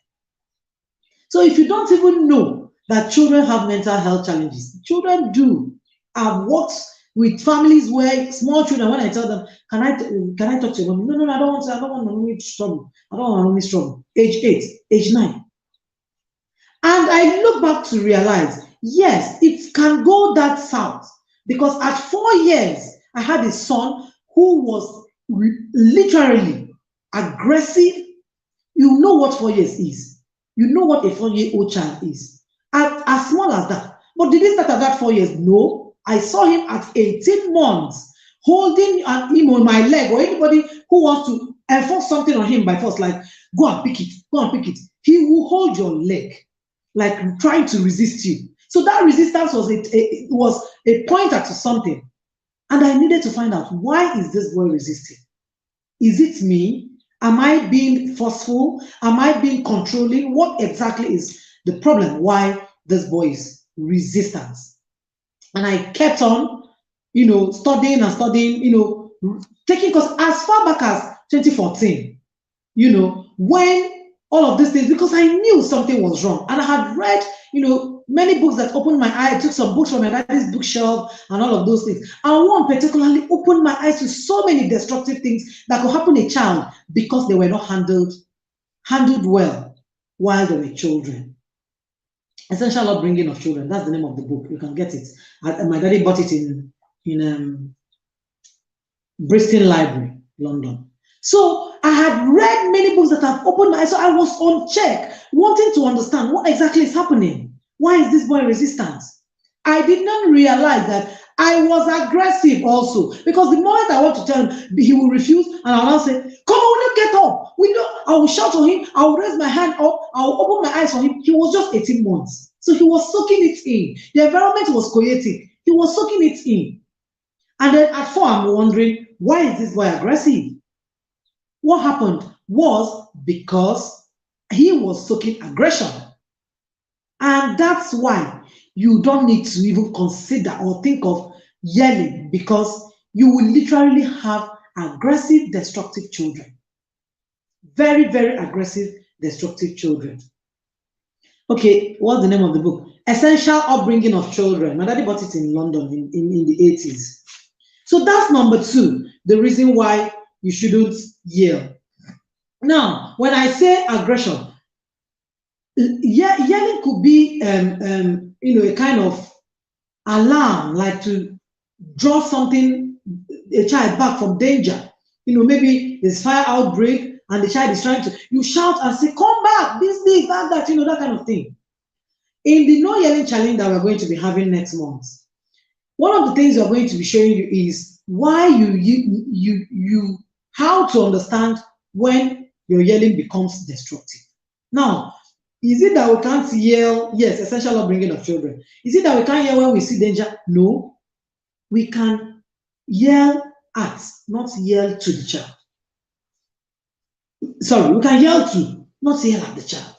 So if you don't even know that children have mental health challenges, children do. I've worked with families where small children, when I tell them, can I talk to your mom? No, I don't want my mommy to struggle. I don't want my mommy to struggle. Age 8, age 9. And I look back to realize, yes, it can go that south. Because at 4 years, I had a son who was literally aggressive. You know what 4 years is. You know what a 4-year-old child is. As small as that. But did he start at that 4 years? No. I saw him at 18 months holding him on my leg, or anybody who wants to enforce something on him by force, like, go and pick it. He will hold your leg, like trying to resist you. So that resistance was a pointer to something. And I needed to find out, why is this boy resisting? Is it me? Am I being forceful? Am I being controlling? What exactly is the problem? Why this boy is resistant? And I kept on, studying, taking course as far back as 2014, when all of these things, because I knew something was wrong. And I had read, many books that opened my eye. I took some books from my daddy's bookshelf and all of those things. And one particularly opened my eyes to so many destructive things that could happen to a child because they were not handled well while they were children. Essential Upbringing of Children. That's the name of the book. You can get it. My daddy bought it in Bristol Library, London. So I had read many books that have opened my eyes. So I was on check, wanting to understand what exactly is happening. Why is this boy resistant? I did not realize that I was aggressive also, because the moment I want to tell him, he will refuse, and I'll now say, come on, get up. I will shout to him, I will raise my hand up, I will open my eyes for him. He was just 18 months. So he was soaking it in. The environment was creative. He was soaking it in. And then at 4, I'm wondering, why is this boy aggressive? What happened was because he was soaking aggression. And that's why you don't need to even consider or think of yelling, because you will literally have aggressive, destructive children. Very, very aggressive, destructive children. Okay, what's the name of the book? essential upbringing of children. My daddy bought it in London in the 80s. So that's number two, the reason why you shouldn't yell. Now, when I say aggression, yelling could be, a kind of alarm, like to draw something, a child back from danger. Maybe there's fire outbreak and the child is trying to, you shout and say, come back, this, that, that kind of thing. In the no yelling challenge that we're going to be having next month, one of the things we're going to be showing you is why how to understand when your yelling becomes destructive. Now, is it that we can't yell? Yes, essential upbringing of children. Is it that we can't yell when we see danger? No. We can yell at, not yell to the child. Sorry, we can yell to, not yell at the child.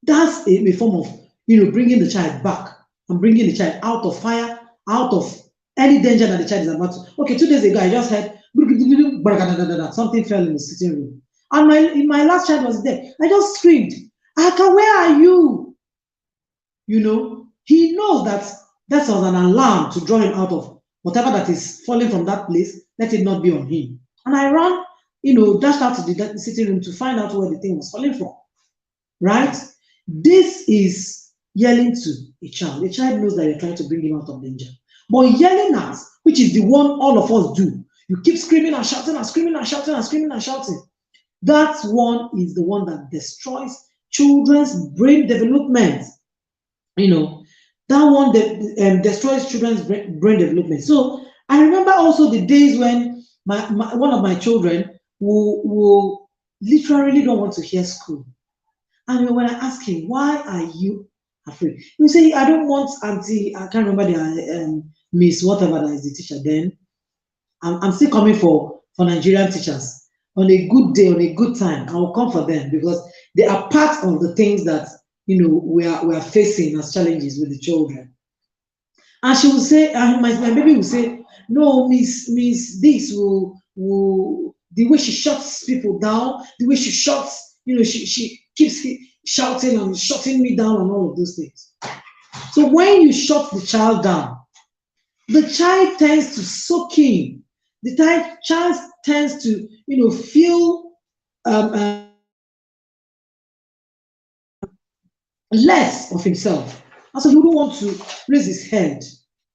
That's a form of, bringing the child back and bringing the child out of fire, out of any danger that the child is about to. Okay, 2 days ago, I just heard something fell in the sitting room. And my last child was there. I just screamed, Aka, where are you? He knows that was an alarm to draw him out of whatever that is falling from that place. Let it not be on him. And I ran, dashed out to the sitting room to find out where the thing was falling from. Right? This is yelling to a child. The child knows that you're trying to bring him out of danger. But yelling at, which is the one all of us do, you keep screaming and shouting and screaming and shouting and screaming and shouting. That one is the one that destroys children's brain development. That one that destroys children's brain development. So I remember also the days when one of my children will literally don't want to hear school. And when I ask him, why are you afraid? He will say, I don't want auntie, I can't remember the miss, whatever that is the teacher then. I'm still coming for Nigerian teachers. On a good day, on a good time, I will come for them because they are part of the things that we are facing as challenges with the children. And she will say, my baby will say, no, miss, this will the way she shuts people down, the way she shuts, she keeps shouting and shutting me down and all of those things. So when you shut the child down, the child tends to soak in. The child tends to, feel less of himself. And so he wouldn't want to raise his head.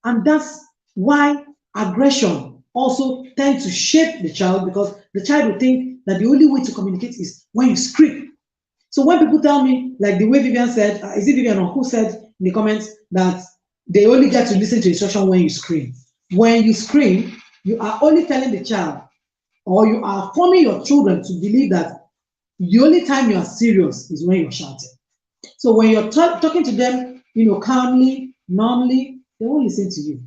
And that's why aggression also tends to shape the child, because the child will think that the only way to communicate is when you scream. So when people tell me, like the way Vivian said, is it Vivian or who said in the comments that they only get to listen to instruction when you scream? When you scream, you are only telling the child, or you are forming your children to believe that the only time you are serious is when you're shouting. So when you're talking to them, calmly, normally, they won't listen to you.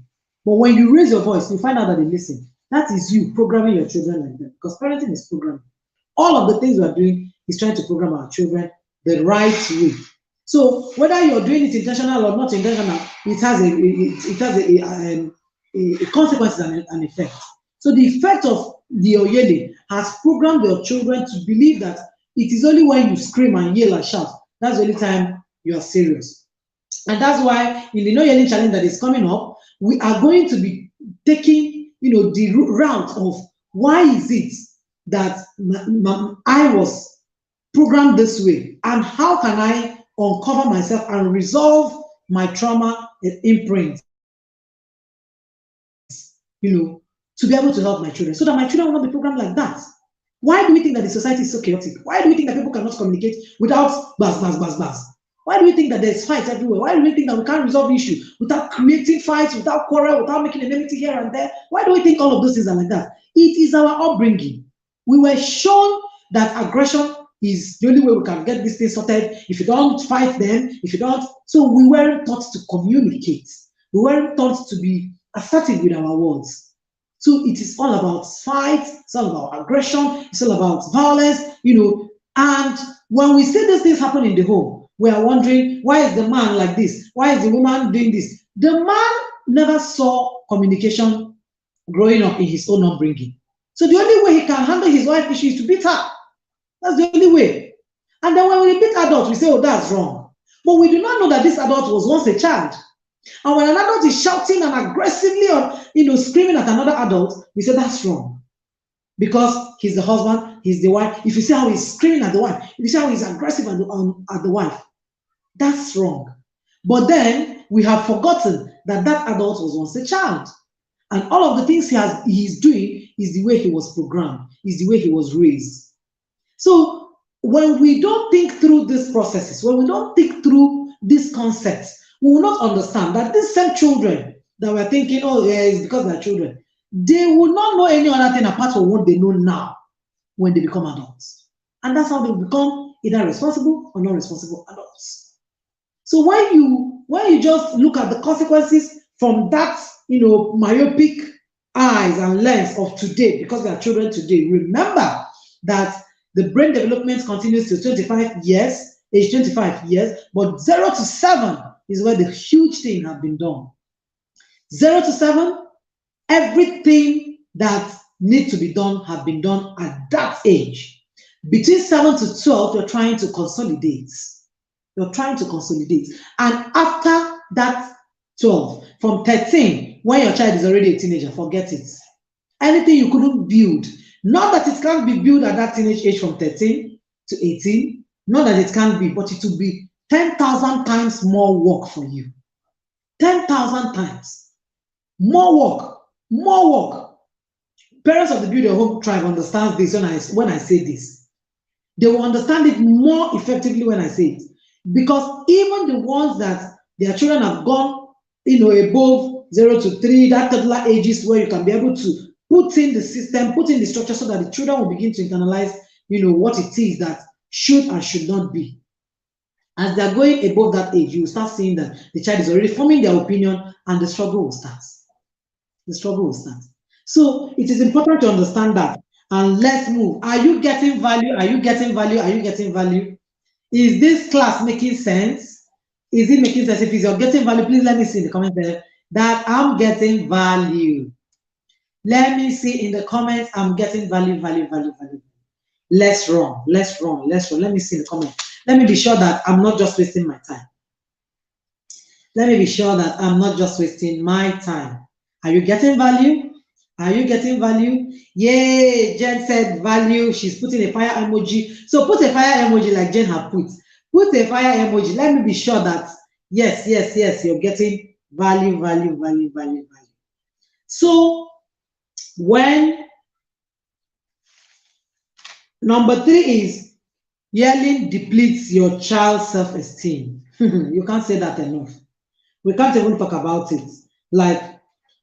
But when you raise your voice, you find out that they listen. That is you programming your children like that, because parenting is programming. All of the things we are doing is trying to program our children the right way. So whether you're doing it intentional or not intentional, it has a consequences and an effect. So the effect of your yelling has programmed your children to believe that it is only when you scream and yell and shout, that's the only time you are serious. And that's why in the no yelling challenge that is coming up, we are going to be taking the route of why is it that I was programmed this way, and how can I uncover myself and resolve my trauma imprint, to be able to help my children, so that my children will not be programmed like that. Why do we think that the society is so chaotic? Why do we think that people cannot communicate without buzz? Why do we think that there's fights everywhere? Why do we think that we can't resolve issues without creating fights, without quarrel, without making enmity here and there? Why do we think all of those things are like that? It is our upbringing. We were shown that aggression is the only way we can get this thing sorted. If you don't fight them, so we weren't taught to communicate. We weren't taught to be assertive with our words. So it is all about fight, it's all about aggression, it's all about violence, and when we see these things happen in the home, we are wondering, why is the man like this? Why is the woman doing this? The man never saw communication growing up in his own upbringing. So the only way he can handle his wife issue is to beat her. That's the only way. And then when we beat adults, we say, oh, that's wrong. But we do not know that this adult was once a child. And when an adult is shouting and aggressively or screaming at another adult, we say that's wrong. Because he's the husband, he's the wife. If you see how he's screaming at the wife, if you see how he's aggressive at the wife, that's wrong. But then we have forgotten that that adult was once a child. And all of the things he's doing is the way he was programmed, is the way he was raised. So when we don't think through these processes, when we don't think through these concepts, we will not understand that these same children that we're thinking, oh, yeah, it's because they're children, they will not know any other thing apart from what they know now when they become adults. And that's how they become either responsible or not responsible adults. So when you just look at the consequences from that, myopic eyes and lens of today, because they are children today, remember that the brain development continues to 25 years, age 25 years, but 0 to 7 is where the huge thing has been done. 0 to 7, everything that needs to be done have been done at that age. Between 7 to 12, you're trying to consolidate. You're trying to consolidate. And after that 12, from 13, when your child is already a teenager, forget it. Anything you couldn't build, not that it can't be built at that teenage age from 13 to 18, not that it can't be, but it will be 10,000 times more work for you. 10,000 times. More work. More work. Parents of the Build Your Home Tribe understand this when I say this. They will understand it more effectively when I say it. Because even the ones that their children have gone, above 0 to 3, that toddler ages where you can be able to put in the system, put in the structure so that the children will begin to internalize, what it is that should and should not be. As they're going above that age, you will start seeing that the child is already forming their opinion and the struggle will start. The struggle will start. So it is important to understand that. And let's move. Are you getting value? Are you getting value? Are you getting value? Is this class making sense? Is it making sense? If you're getting value, please let me see in the comments there that I'm getting value. Let me see in the comments, I'm getting value. Let's run. Let me see in the comments. Let me be sure that I'm not just wasting my time. Let me be sure that I'm not just wasting my time. Are you getting value? Are you getting value? Yay, Jen said value. She's putting a fire emoji. So put a fire emoji like Jen had put. Put a fire emoji. Let me be sure that, yes, you're getting value. So when number 3 is yelling depletes your child's self-esteem. You can't say that enough. We can't even talk about it. Like,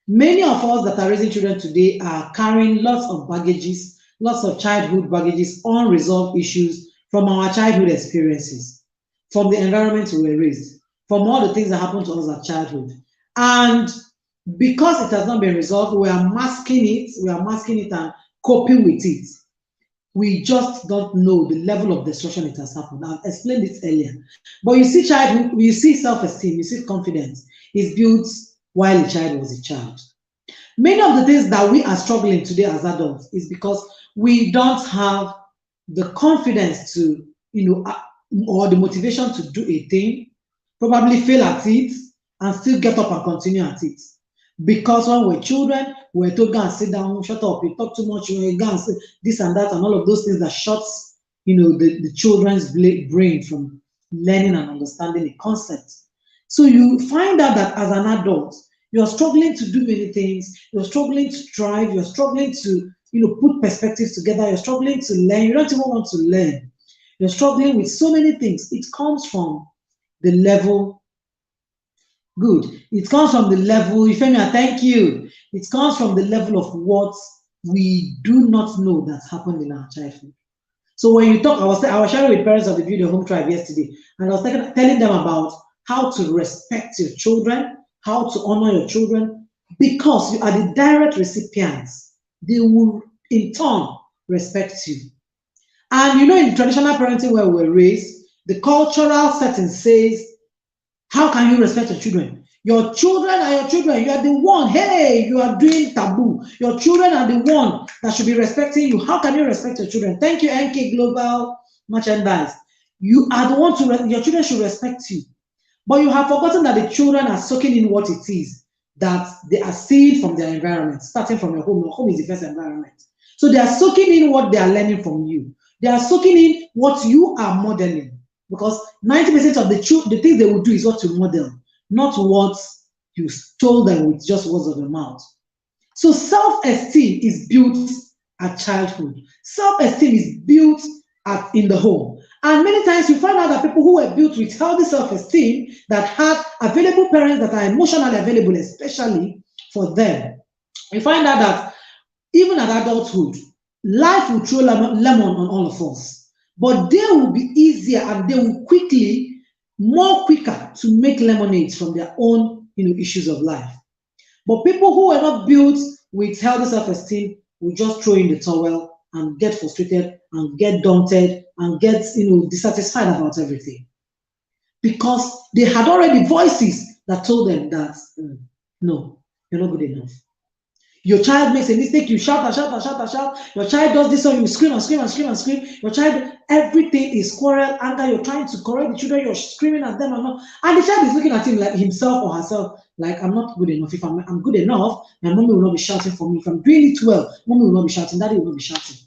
many of us that are raising children today are carrying lots of baggages, lots of childhood baggages, unresolved issues from our childhood experiences, from the environment we were raised, from all the things that happened to us at childhood. And because it has not been resolved, we are masking it and coping with it. We just don't know the level of destruction it has happened. I've explained it earlier. But you see childhood, you see self-esteem, you see confidence is built while the child was a child. Many of the things that we are struggling today as adults is because we don't have the confidence to, or the motivation to do a thing, probably fail at it, and still get up and continue at it. Because when we're children, we're told, go and sit down, shut up, you talk too much, you go and say this and that, and all of those things that shuts, the children's brain from learning and understanding a concept. So you find out that as an adult, you're struggling to do many things, you're struggling to strive, you're struggling to, put perspectives together, you're struggling to learn, you don't even want to learn. You're struggling with so many things. It comes from the level. Good. It comes from the level, Ifemia, thank you. It comes from the level of what we do not know that's happened in our childhood. So when you talk, I was sharing with parents of the Build Your Home Tribe yesterday, and I was telling them about how to respect your children, how to honor your children, because you are the direct recipients. They will, in turn, respect you. And in traditional parenting where we were raised, the cultural setting says, how can you respect your children? Your children are your children. You are the one. Hey, you are doing taboo. Your children are the one that should be respecting you. How can you respect your children? Thank you, NK Global Merchandise. You are the one your children should respect you. But you have forgotten that the children are soaking in what it is that they are seeing from their environment, starting from your home. Your home is the first environment. So they are soaking in what they are learning from you. They are soaking in what you are modeling. Because 90% of the things they will do is what you model, not what you told them with just words of your mouth. So self-esteem is built at childhood. Self-esteem is built in the home. And many times you find out that people who were built with healthy self-esteem, that had available parents that are emotionally available, especially for them, you find out that even at adulthood, life will throw lemon on all of us. But they will be easier and they will more quicker to make lemonade from their own issues of life. But people who are not built with healthy self-esteem will just throw in the towel and get frustrated and get daunted and get dissatisfied about everything. Because they had already voices that told them that, no, you're not good enough. Your child makes a mistake, you shout and shout and shout and shout. Your child does this, so you scream and scream and scream and scream. Your child, everything is quarrel, anger. You're trying to correct the children, you're screaming at them and the child is looking at him like himself or herself, like, I'm not good enough. If I'm good enough, my mommy will not be shouting for me. If I'm doing it well, mommy will not be shouting, daddy will not be shouting.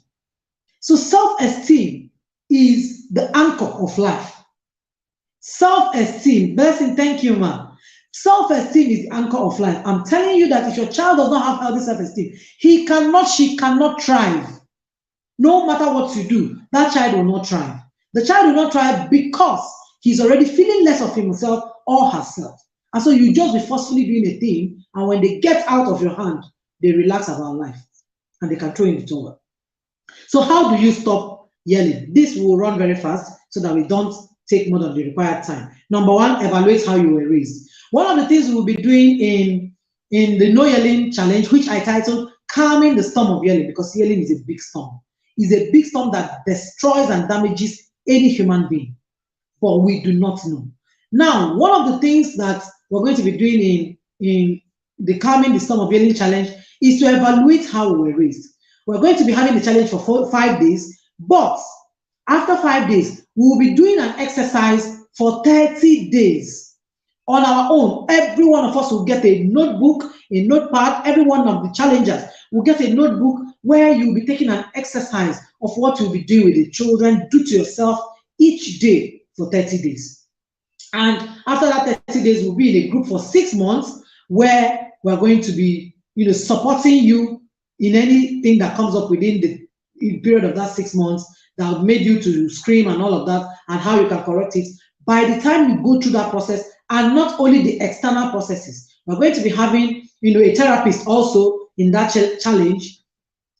So self-esteem is the anchor of life. Self-esteem, blessing, thank you, ma. Self-esteem is the anchor of life. I'm telling you that if your child does not have healthy self-esteem, she cannot thrive. No matter what you do, that child will not thrive. The child will not thrive because he's already feeling less of himself or herself. And so you just be forcefully doing a thing, and when they get out of your hand, they relax about life and they can throw in the towel. So how do you stop yelling? This will run very fast so that we don't take more than the required time. Number one, evaluate how you were raised. One of the things we will be doing in the No Yelling Challenge, which I titled Calming the Storm of Yelling, because yelling is a big storm. It's a big storm that destroys and damages any human being, but we do not know. Now, one of the things that we're going to be doing in the Calming the Storm of Yelling Challenge is to evaluate how we were raised. We're going to be having the challenge for 5 days, but after 5 days, we will be doing an exercise for 30 days. On our own, every one of us will get a notebook, a notepad. Every one of the challengers will get a notebook where you'll be taking an exercise of what you'll be doing with the children. Do to yourself each day for 30 days. And after that 30 days, we'll be in a group for 6 months where we're going to be, supporting you in anything that comes up within the period of that 6 months that made you to scream and all of that, and how you can correct it. By the time you go through that process, and not only the external processes, we're going to be having, a therapist also in that challenge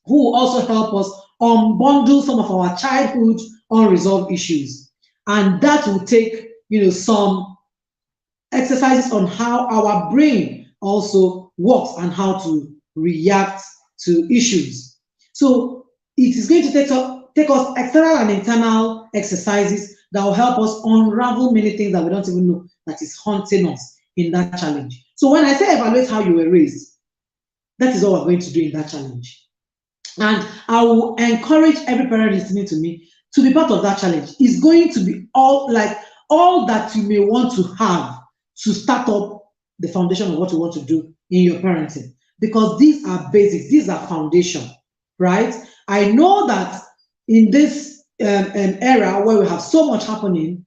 who will also help us unbundle some of our childhood unresolved issues. And that will take, some exercises on how our brain also works and how to react to issues. So it is going to take us external and internal exercises that will help us unravel many things that we don't even know that is haunting us in that challenge. So when I say evaluate how you were raised, that is what we're going to do in that challenge. And I will encourage every parent listening to me to be part of that challenge. It's going to be all that you may want to have to start up the foundation of what you want to do in your parenting. Because these are basics, these are foundation, right? I know that in this era where we have so much happening,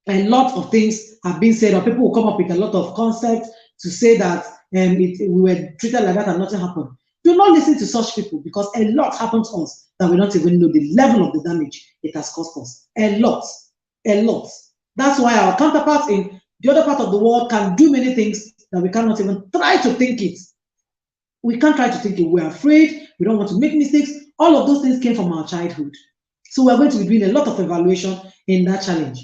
a lot of things have been said, or people will come up with a lot of concepts to say that we were treated like that and nothing happened. Do not listen to such people, because a lot happened to us that we don't even know the level of the damage it has caused us. A lot. That's why our counterparts in the other part of the world can do many things that we cannot even try to think it. We can't try to think it. We're afraid. We don't want to make mistakes. All of those things came from our childhood. So we're going to be doing a lot of evaluation in that challenge.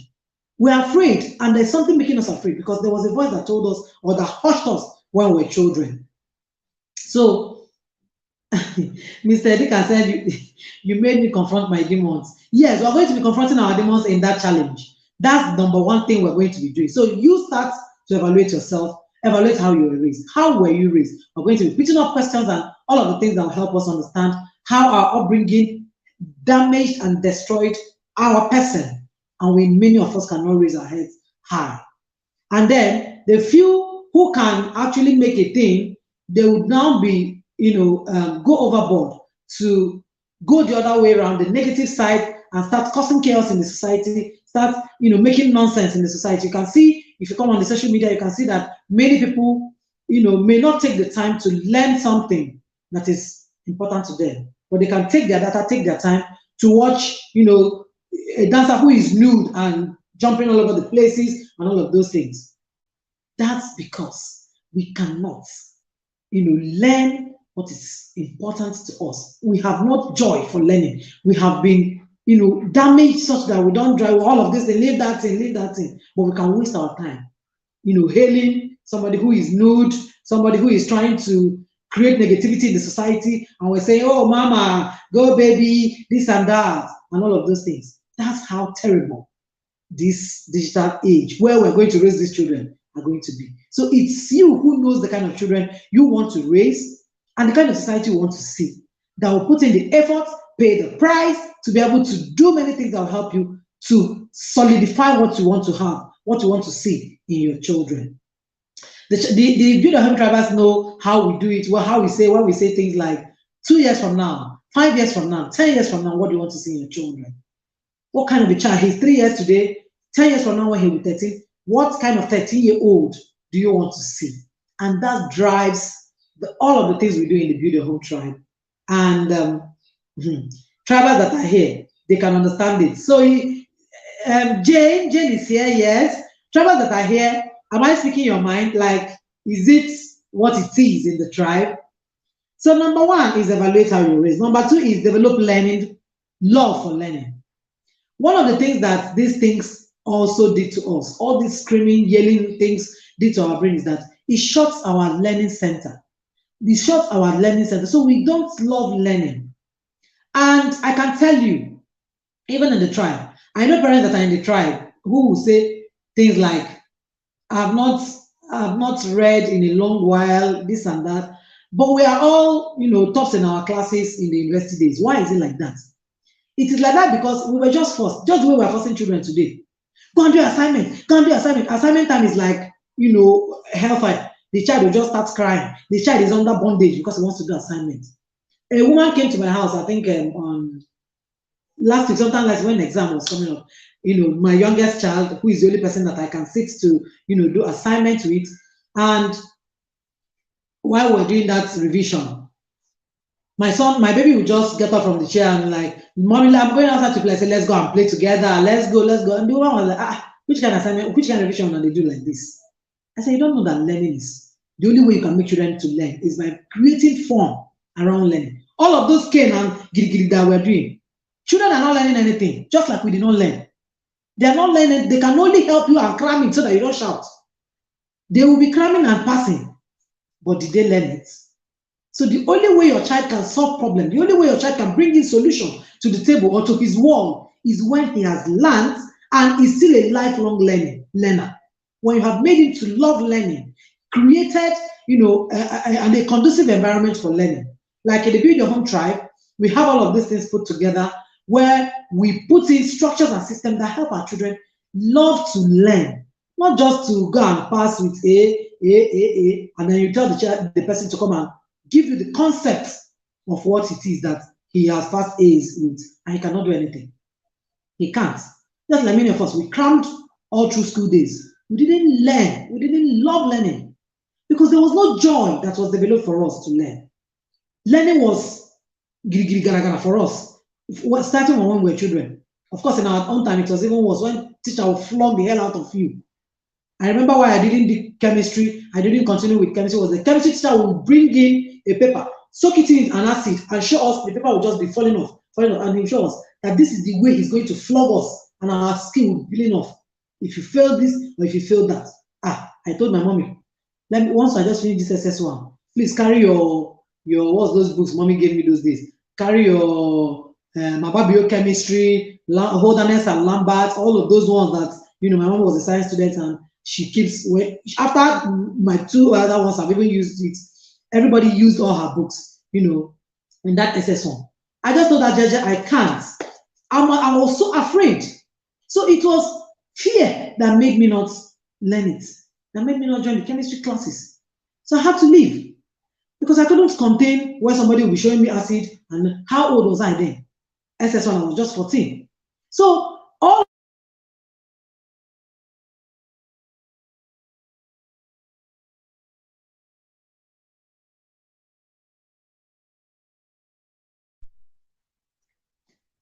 We're afraid, and there's something making us afraid, because there was a voice that told us or that hushed us when we were children. So, Mr. Edika said, you made me confront my demons. Yes, we're going to be confronting our demons in that challenge. That's number one thing we're going to be doing. So you start to evaluate yourself, evaluate how you were raised. How were you raised? We're going to be picking up questions and all of the things that will help us understand how our upbringing damaged and destroyed our person. And many of us cannot raise our heads high. And then the few who can actually make a thing, they would now be, go overboard to go the other way around, the negative side, and start causing chaos in the society, start, making nonsense in the society. You can see, if you come on the social media, you can see that many people, may not take the time to learn something that is important to them, but they can take their data, take their time to watch, a dancer who is nude and jumping all over the places and all of those things. That's because we cannot, learn what is important to us. We have not joy for learning. We have been, damaged such that we don't drive all of this, they leave that thing, but we can waste our time, hailing somebody who is nude, somebody who is trying to create negativity in the society, and we say, oh, mama, go baby, this and that, and all of those things. That's how terrible this digital age, where we're going to raise these children, are going to be. So it's you who knows the kind of children you want to raise and the kind of society you want to see, that will put in the effort, pay the price to be able to do many things that will help you to solidify what you want to have, what you want to see in your children. The Build a Home Tribers know how we do it, well, how we say, when we say things like 2 years from now, 5 years from now, 10 years from now, what do you want to see in your children? What kind of a child? He's 3 years today, 10 years from now when he'll be 13, what kind of 13-year-old do you want to see? And that drives all of the things we do in the Build a Home Tribe. And tribers that are here, they can understand it. So Jane is here, yes. Tribers that are here, am I speaking your mind? Like, is it what it is in the tribe? So number one is evaluate how you raise. Number two is develop learning, love for learning. One of the things that these things also did to us, all these screaming, yelling things did to our brain, is that it shuts our learning center. It shuts our learning center. So we don't love learning. And I can tell you, even in the tribe, I know parents that are in the tribe who will say things like, I've not read in a long while, this and that. But we are all, tops in our classes in the university days. Why is it like that? It is like that because we were just forced, just the way we are forcing children today. Go and do assignment, go and do assignment. Assignment time is like, hellfire. The child will just start crying. The child is under bondage because he wants to do assignment. A woman came to my house, I think on last week, sometime like when the exam was coming up. My youngest child, who is the only person that I can sit to, do assignment with. And while we're doing that revision, my baby would just get up from the chair and like, mommy, I'm going outside to play. I said, let's go and play together. Let's go. And the woman was like, which kind of assignment, which kind of revision can they do like this? I said, you don't know that learning is, the only way you can make children to learn is by creating fun around learning. All of those cane and giri that we're doing, children are not learning anything, just like we did not learn. They are not learning, they can only help you and cramming so that you don't shout. They will be cramming and passing, but did they learn it? So the only way your child can solve problems, the only way your child can bring in solution to the table or to his wall is when he has learned and is still a lifelong learner. When you have made him to love learning, created, a conducive environment for learning. Like in the Build Your Home Tribe, we have all of these things put together where we put in structures and systems that help our children love to learn, not just to go and pass with A, and then you tell the person to come and give you the concept of what it is that he has passed A's with, and he cannot do anything. He can't. Just like many of us, we crammed all through school days. We didn't learn. We didn't love learning because there was no joy that was developed for us to learn. Learning was giri gara gara for us, starting from when we were children. Of course, in our own time, it was even worse when teacher would flog the hell out of you. I remember why I didn't do chemistry. I didn't continue with chemistry. Was the chemistry teacher would bring in a paper, soak it in an acid, and show us the paper would just be falling off, and he show us that this is the way he's going to flog us, and our skin will be peeling off. If you fail this or if you fail that. I told my mommy, once I just finish this SS1, please carry your what's those books mommy gave me those days. Carry your biochemistry, Holderness and Lambert, all of those ones that, my mom was a science student and she keeps, after my two other ones I've even used it, everybody used all her books, in that SS1. I just told that judge I can't. I was so afraid. So it was fear that made me not learn it. that made me not join the chemistry classes. So I had to leave because I couldn't contain where somebody would be showing me acid. And how old was I then? SS1, I was just 14. So all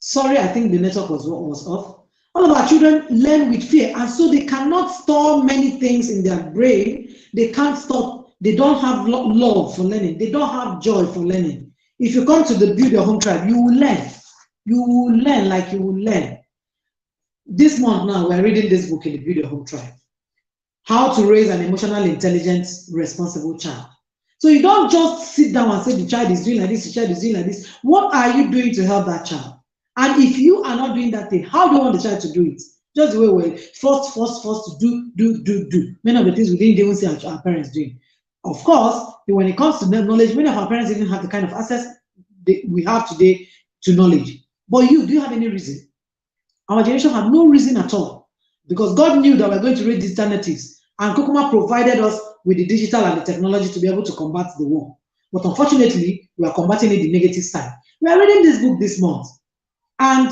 sorry, I think the network was off. All of our children learn with fear, and so they cannot store many things in their brain. They can't stop. They don't have love for learning. They don't have joy for learning. If you come to the Build Your Home Tribe, you will learn. You will learn like you will learn. This month now, we're reading this book in the Build Your Home Tribe. How to raise an emotionally intelligent, responsible child. So you don't just sit down and say the child is doing like this, the child is doing like this. What are you doing to help that child? And if you are not doing that thing, how do you want the child to do it? Just the way we're forced to do. Many of the things we didn't even see our parents doing. Of course, when it comes to knowledge, many of our parents didn't have the kind of access we have today to knowledge. But do you have any reason? Our generation had no reason at all, because God knew that we're going to raise digital natives, and Kokoma provided us with the digital and the technology to be able to combat the war. But unfortunately, we are combating it the negative side. We are reading this book this month, and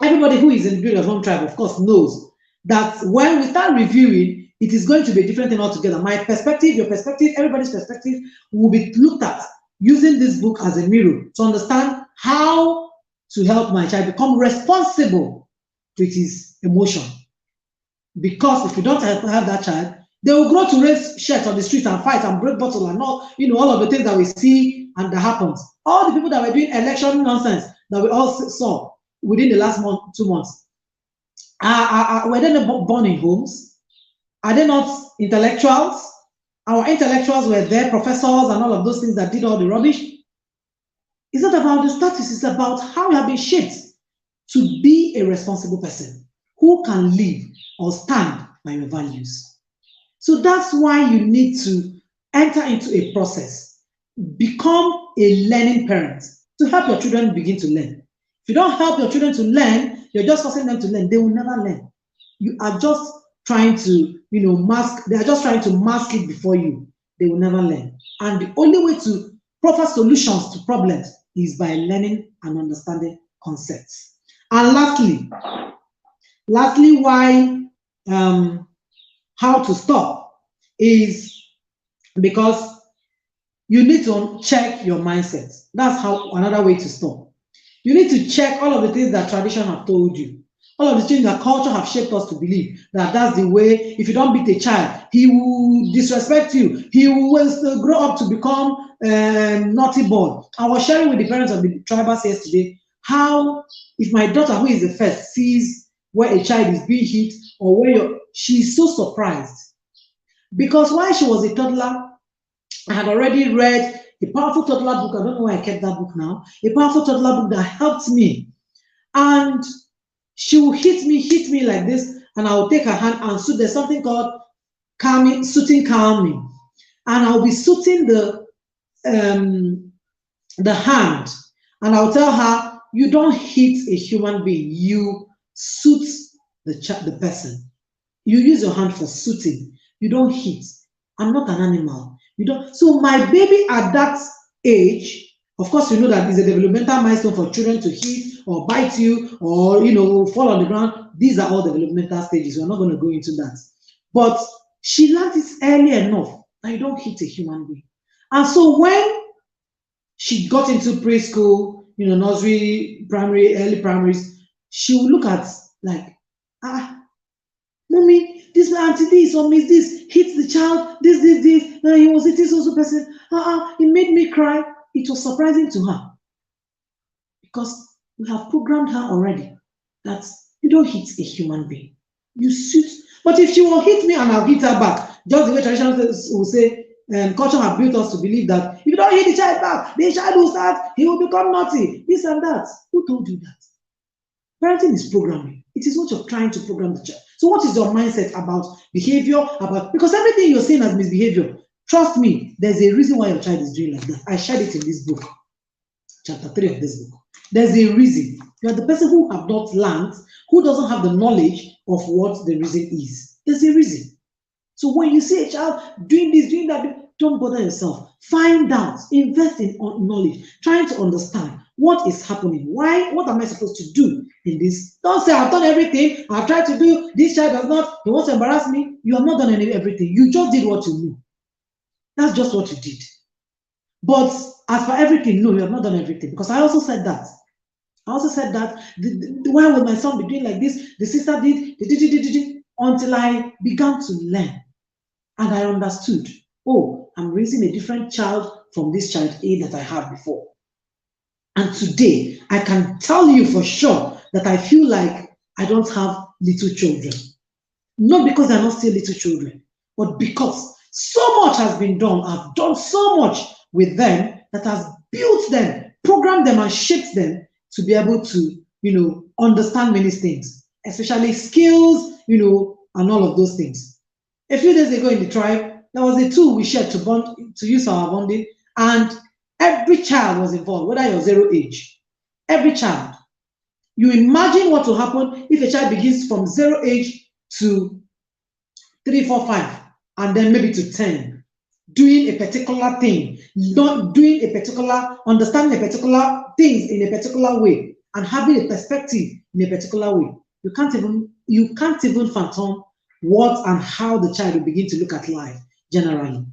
everybody who is in the Build Your Home Tribe, of course, knows that when we start reviewing, it is going to be a different thing altogether. My perspective, your perspective, everybody's perspective will be looked at using this book as a mirror to understand how to help my child become responsible with his emotion. Because if you don't have that child, they will grow to raise shirts on the street and fight and break bottle and all, all of the things that we see and that happens. All the people that were doing election nonsense that we all saw within the last 2 months, were they not born in homes? Are they not intellectuals? Our intellectuals were there, professors and all of those things that did all the rubbish. It's not about the status, it's about how you have been shaped to be a responsible person who can live or stand by your values. So that's why you need to enter into a process. Become a learning parent to help your children begin to learn. If you don't help your children to learn, you're just forcing them to learn. They will never learn. You are just trying to, mask. They are just trying to mask it before you. They will never learn. And the only way to proffer solutions to problems is by learning and understanding concepts. And lastly, why how to stop is because you need to check your mindset. That's another way to stop. You need to check all of the things that tradition have told you, all of the things that culture have shaped us to believe, that that's the way. If you don't beat a child, he will disrespect you. He will grow up to become naughty boy. I was sharing with the parents of the tribals yesterday how if my daughter, who is the first, sees where a child is being hit or where she's so surprised. Because while she was a toddler, I had already read a powerful toddler book. I don't know why I kept that book now. A powerful toddler book that helped me. And she will hit me like this, and I will take her hand and suit. There's something called suiting calming. And I'll be suiting the hand. And I'll tell her, you don't hit a human being, you suit the person. You use your hand for suiting. You don't hit. I'm not an animal. You don't. So my baby at that age, of course, you know that it's a developmental milestone for children to hit or bite you or fall on the ground. These are all developmental stages. We're not going to go into that. But she learned this early enough that you don't hit a human being. And so when she got into preschool, nursery, primary, early primaries, she would look at like, mommy, this auntie this or miss this hits the child, this, he was hitting so person, it made me cry. It was surprising to her because we have programmed her already that you don't hit a human being, you suit. But if she will hit me and I'll hit her back, just the way tradition will say, culture have built us to believe that if you don't hit the child back, the child will start, he will become naughty, this and that. Who told you that? Parenting is programming. It is what you're trying to program the child. So what is your mindset about behavior? Because everything you're saying as misbehavior, trust me, there's a reason why your child is doing like that. I shared it in this book, chapter 3 of this book. There's a reason. You're the person who have not learned, who doesn't have the knowledge of what the reason is. There's a reason. So when you see a child doing this, doing that, don't bother yourself. Find out, invest in knowledge, trying to understand what is happening. Why? What am I supposed to do in this? Don't say, I've done everything. I've tried to do. This child does not. He wants to embarrass me. You have not done everything. You just did what you knew. That's just what you did. But as for everything, no, you have not done everything. Because I also said that. Why will my son be doing like this? The sister did, until I began to learn. And I understood, oh, I'm raising a different child from this child A that I had before. And today, I can tell you for sure that I feel like I don't have little children. Not because they're not still little children, but because so much has been done. I've done so much with them that has built them, programmed them, and shaped them to be able to, understand many things, especially skills, and all of those things. A few days ago in the tribe, there was a tool we shared to use our bonding, and every child was involved, whether you're 0 age. Every child. You imagine what will happen if a child begins from 0 age to 3, 4, 5, and then maybe to 10, doing a particular thing, not doing a particular, understanding a particular things in a particular way, and having a perspective in a particular way. You can't even fathom what and how the child will begin to look at life generally.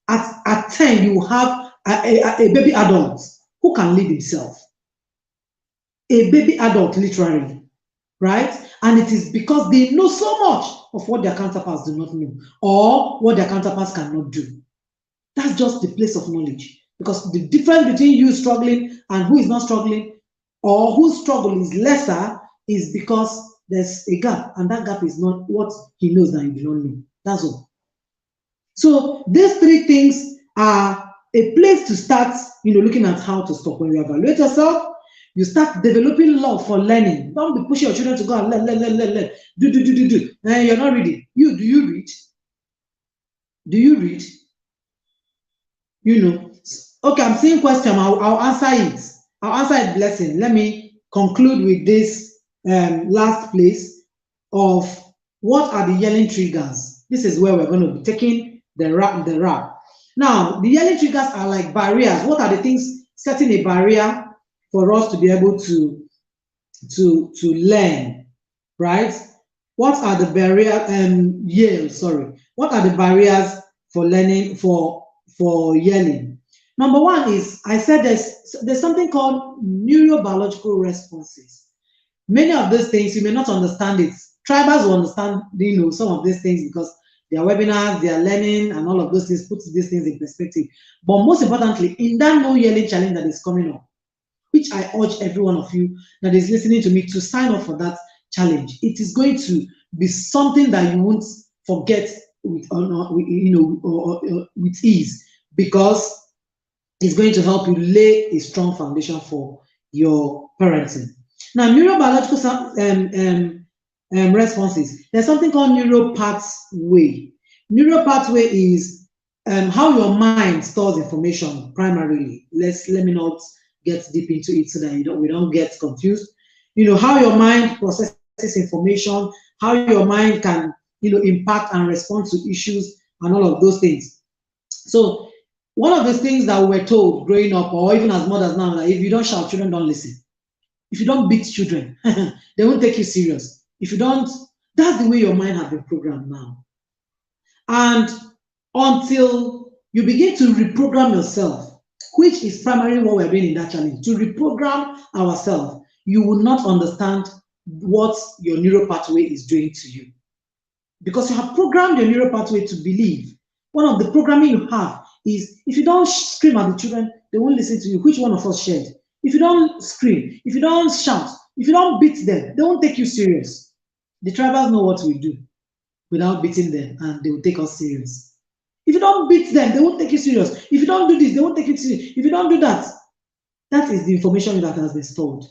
At 10, you have a baby adult who can lead himself. A baby adult, literally, right? And it is because they know so much of what their counterparts do not know, or what their counterparts cannot do. That's just the place of knowledge. Because the difference between you struggling and who is not struggling, or whose struggle is lesser, is because there's a gap, and that gap is not what he knows that you do not know. That's all. So these 3 things are a place to start, looking at how to stop. When you evaluate yourself, you start developing love for learning. Don't be pushing your children to go and learn. Do. You're not reading. Do you read? Do you read? Okay, I'm seeing question. I'll answer it. I'll answer it, Blessing. Let me conclude with this last place of what are the yelling triggers. This is where we're going to be taking the wrap. Now, the yelling triggers are like barriers. What are the things setting a barrier for us to be able to learn, right? What are the barriers? What are the barriers for learning for yelling? Number 1 is, I said there's something called neurobiological responses. Many of those things you may not understand it. Tribals will understand, some of these things because their webinars, they are learning, and all of those things puts these things in perspective. But most importantly, in that no yelling challenge that is coming up, which I urge every one of you that is listening to me to sign up for that challenge. It is going to be something that you won't forget with ease, because it's going to help you lay a strong foundation for your parenting. Now, neurobiological responses. There's something called neuropathway. Neuropathway is how your mind stores information primarily. Let me not get deep into it so that we don't get confused. How your mind processes information, how your mind can impact and respond to issues and all of those things. So one of the things that we were told growing up, or even as mothers now, that if you don't shout, children don't listen. If you don't beat children, they won't take you serious. If you don't, that's the way your mind has been programmed now. And until you begin to reprogram yourself, which is primarily what we're doing in that challenge, to reprogram ourselves, you will not understand what your neural pathway is doing to you. Because you have programmed your neural pathway to believe. One of the programming you have is, if you don't scream at the children, they won't listen to you. Which one of us shared? If you don't scream, if you don't shout, if you don't beat them, they won't take you serious. The tribals know what we do without beating them, and they will take us serious. If you don't beat them, they won't take you serious. If you don't do this, they won't take you serious. If you don't do that, that is the information that has been stored.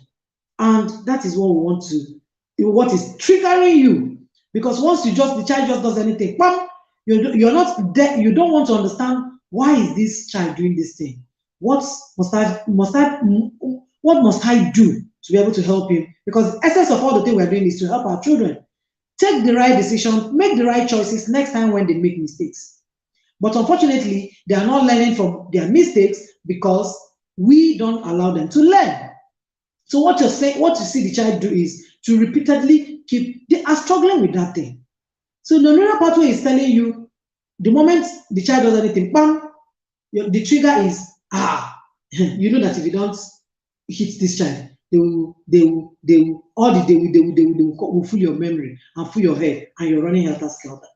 And that is what we want to, what is triggering you. Because once the child just does anything, bam, you're not there, you don't want to understand, why is this child doing this thing? What must I do to be able to help him? Because the essence of all the thing we're doing is to help our children. take the right decision, make the right choices next time when they make mistakes. But unfortunately, they are not learning from their mistakes because we don't allow them to learn. So what you're saying, what you see the child do is to repeatedly keep, they are struggling with that thing. So the neural pathway is telling you the moment the child does anything, bam, the trigger is, you know that if you don't hit this child, they will fill your memory and fill your head, and you're running helter skelter.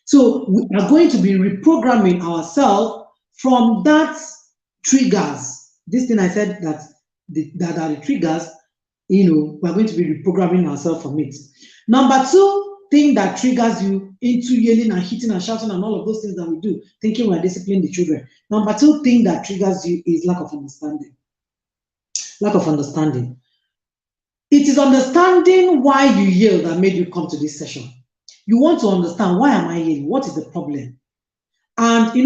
So we are going to be reprogramming ourselves from that triggers. This thing I said that are the triggers, we're going to be reprogramming ourselves from it. Number two thing that triggers you into yelling and hitting and shouting and all of those things that we do, thinking we're disciplining the children. Number two thing that triggers you is lack of understanding. Lack of understanding. It is understanding why you yell that made you come to this session. You want to understand, why am I yelling? What is the problem? And we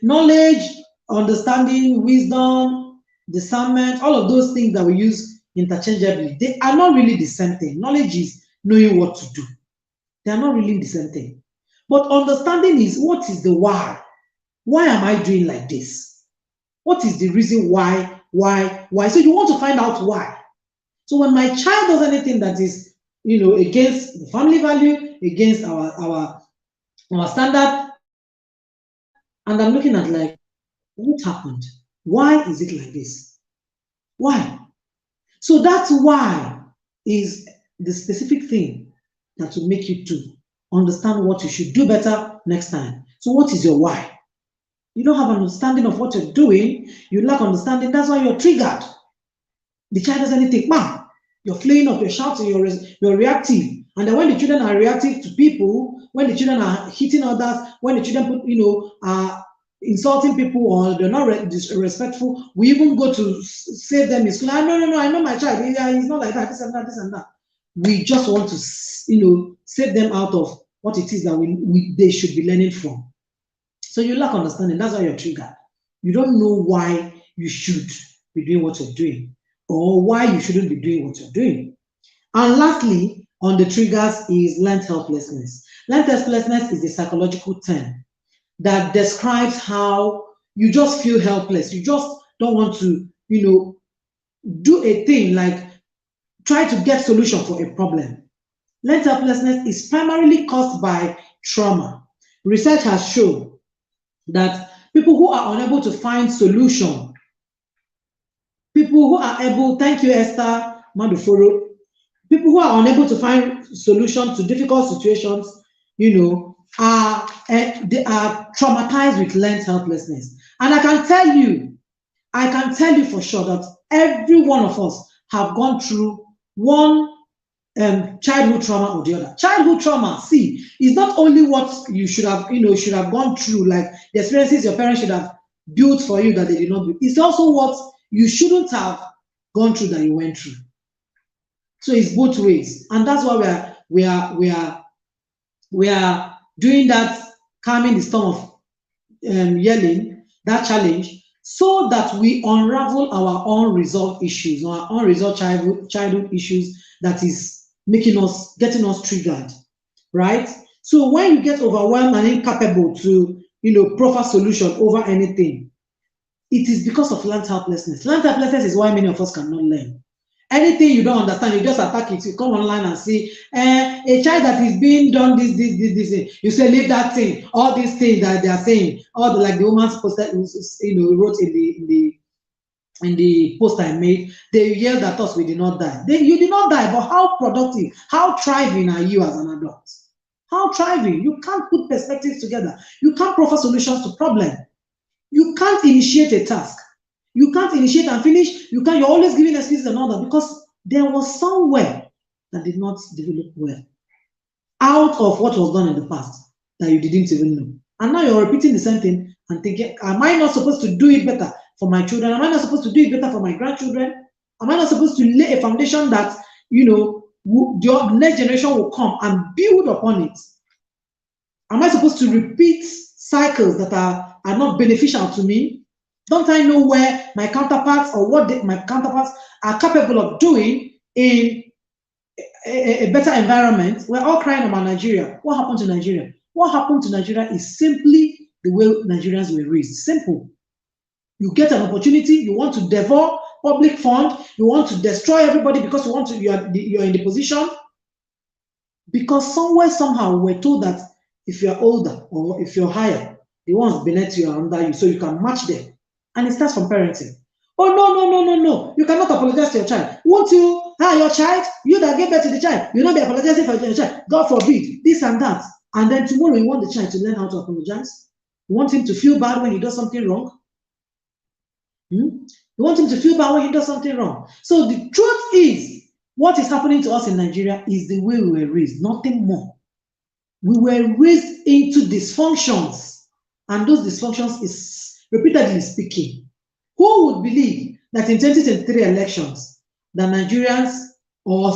knowledge, understanding, wisdom, discernment, all of those things that we use interchangeably, they are not really the same thing. Knowledge is knowing what to do. They are not really the same thing. But understanding is, what is the why? Why am I doing like this? What is the reason why? So you want to find out why. So when my child does anything that is, against the family value, against our standard, and I'm looking at like, what happened? Why is it like this? Why? So that's why is the specific thing that will make you to understand what you should do better next time. So what is your why? You don't have an understanding of what you're doing, you lack understanding, that's why you're triggered. The child does anything, bam, you're flaying up, you're shouting, you're reactive. And then when the children are reactive to people, when the children are hitting others, when the children are insulting people or they're not respectful, we even go to save them in school. No, I know my child, he's not like that, this and that, this and that. We just want to, save them out of what it is that they should be learning from. So you lack understanding, that's why you're triggered. You don't know why you should be doing what you're doing or why you shouldn't be doing what you're doing. And lastly, on the triggers is learned helplessness. Learned helplessness is a psychological term that describes how you just feel helpless. You just don't want to, do a thing like try to get solution for a problem. Learned helplessness is primarily caused by trauma. Research has shown that people who are unable to find solution, people who are able, thank you Esther Maduforo, people who are unable to find solution to difficult situations, they are traumatized with learned helplessness. And I can tell you for sure that every one of us have gone through one childhood trauma or the other. Childhood trauma, see, is not only what you should have, should have gone through, like the experiences your parents should have built for you that they did not do. It's also what you shouldn't have gone through that you went through. So it's both ways, and that's why we are doing that, calming the storm of yelling, that challenge, so that we unravel our unresolved issues, our unresolved childhood issues that is getting us triggered, right? So when you get overwhelmed and incapable to, proffer solution over anything, it is because of learned helplessness. Learned helplessness is why many of us cannot learn. Anything you don't understand, you just attack it. You come online and see a child that is being done this. You say, leave that thing. All these things that they are saying, like the woman's poster, wrote in the post I made, they yelled at us, we did not die. You did not die, but how productive, how thriving are you as an adult? How thriving? You can't put perspectives together. You can't proffer solutions to problems. You can't initiate a task. You can't initiate and finish. You're always giving excuses and all that because there was somewhere that did not develop well out of what was done in the past that you didn't even know. And now you're repeating the same thing and thinking, am I not supposed to do it better for my children? Am I not supposed to do it better for my grandchildren? Am I not supposed to lay a foundation that, the next generation will come and build upon it? Am I supposed to repeat cycles that are not beneficial to me? Don't I know where my counterparts or what my counterparts are capable of doing in a better environment. We're all crying about Nigeria. What happened to Nigeria? What happened to Nigeria is simply the way Nigerians were raised. Simple. You get an opportunity, you want to devour public fund, you want to destroy everybody because you're in the position. Because somewhere, somehow, we're told that if you're older or if you're higher, the ones beneath you are under you, so you can match them. And it starts from parenting. Oh, no, no, no, no, no. You cannot apologize to your child. Won't you? Your child, you that gave birth to the child, you'll not be apologizing for your child. God forbid, this and that. And then tomorrow you want the child to learn how to apologize. You want him to feel bad when he does something wrong. You want him to feel bad when he does something wrong. So the truth is, what is happening to us in Nigeria is the way we were raised, nothing more. We were raised into dysfunctions, and those dysfunctions is repeatedly speaking. Who would believe that in 2023 elections, the Nigerians or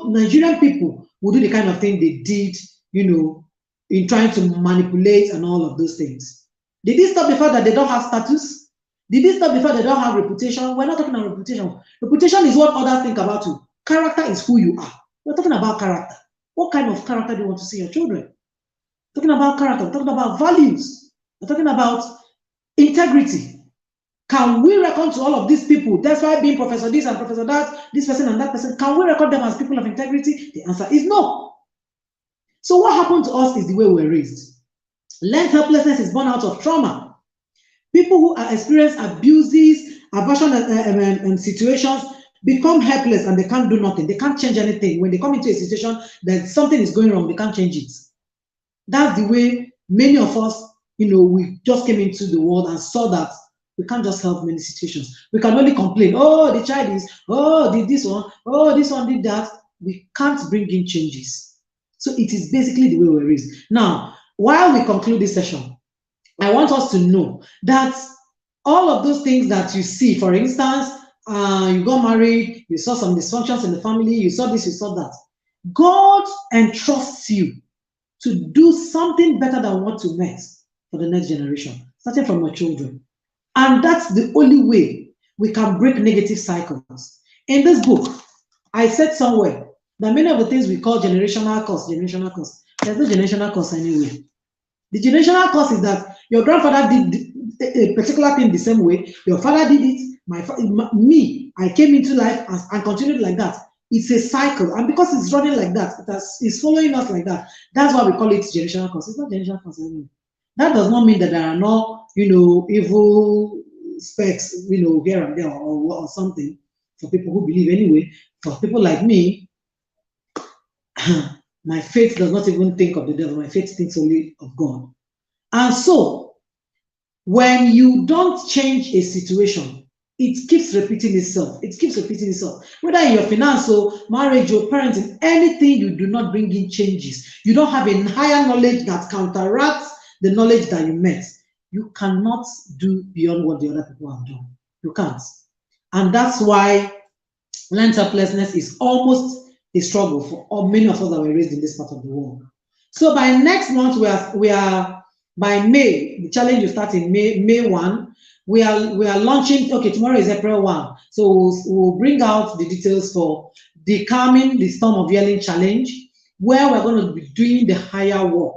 Nigerian people would do the kind of thing they did, in trying to manipulate and all of those things? Did it stop the fact that they don't have status? Did it stop the fact they don't have reputation? We're not talking about reputation. Reputation is what others think about you. Character is who you are. We're talking about character. What kind of character do you want to see in your children? We're talking about character. We're talking about values. We're talking about integrity. Can we reckon to all of these people? That's why being Professor this and Professor that, this person and that person, can we reckon them as people of integrity? The answer is no. So what happened to us is the way we were raised. Learned helplessness is born out of trauma. People who experience abuses, aversion and situations become helpless and they can't do nothing. They can't change anything. When they come into a situation that something is going wrong, they can't change it. That's the way many of us, we just came into the world and saw that we can't just help many situations. We can only complain, oh, the child is, oh, did this one, oh, this one did that. We can't bring in changes. So it is basically the way we're raised. Now, while we conclude this session, I want us to know that all of those things that you see, for instance, you got married, you saw some dysfunctions in the family, you saw this, you saw that. God entrusts you to do something better than what you met for the next generation, starting from your children. And that's the only way we can break negative cycles. In this book, I said somewhere that many of the things we call generational curse, there's no generational curse anywhere. The generational curse is that your grandfather did a particular thing the same way, your father did it, me, I came into life and continued like that. It's a cycle, and because it's running like that, it's following us like that. That's why we call it generational curse. It's not generational curse anymore. That does not mean that there are no, evil specks, here and there or something for people who believe anyway. For people like me, my faith does not even think of the devil. My faith thinks only of God. And so, when you don't change a situation, it keeps repeating itself. It keeps repeating itself. Whether in your finance or marriage or parenting, anything you do not bring in changes. You don't have a higher knowledge that counteracts the knowledge that you met. You cannot do beyond what the other people have done. You can't. And that's why learned helplessness is almost a struggle for many of us that were raised in this part of the world. So by next month, we are by May, the challenge will start in May 1. We are launching, okay, tomorrow is April 1. So we'll bring out the details for the Calming the Storm of Yelling Challenge, where we're going to be doing the higher work.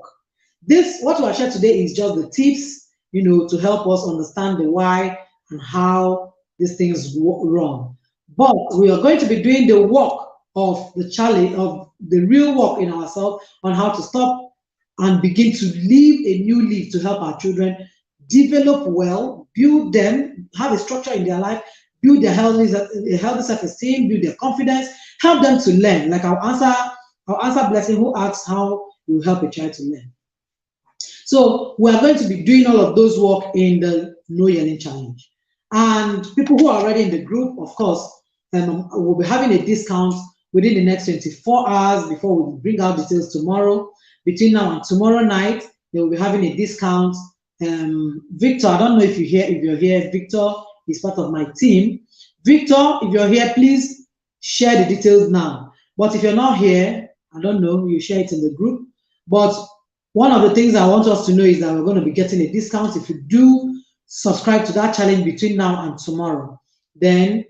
What we are sharing today is just the tips, to help us understand the why and how these things run. But we are going to be doing the work of the challenge, of the real work in ourselves on how to stop and begin to live a new life to help our children develop well, build them, have a structure in their life, build their healthy self-esteem, build their confidence, help them to learn. Like I'll answer Blessing, who asks how you help a child to learn. So we are going to be doing all of those work in the No Yelling Challenge. And people who are already in the group, of course, will be having a discount within the next 24 hours before we bring out details tomorrow. Between now and tomorrow night, they will be having a discount. Victor, I don't know if you're here. Victor is part of my team. Victor, if you're here, please share the details now. But if you're not here, I don't know, you share it in the group. But one of the things I want us to know is that we're going to be getting a discount if you do subscribe to that challenge between now and tomorrow. Then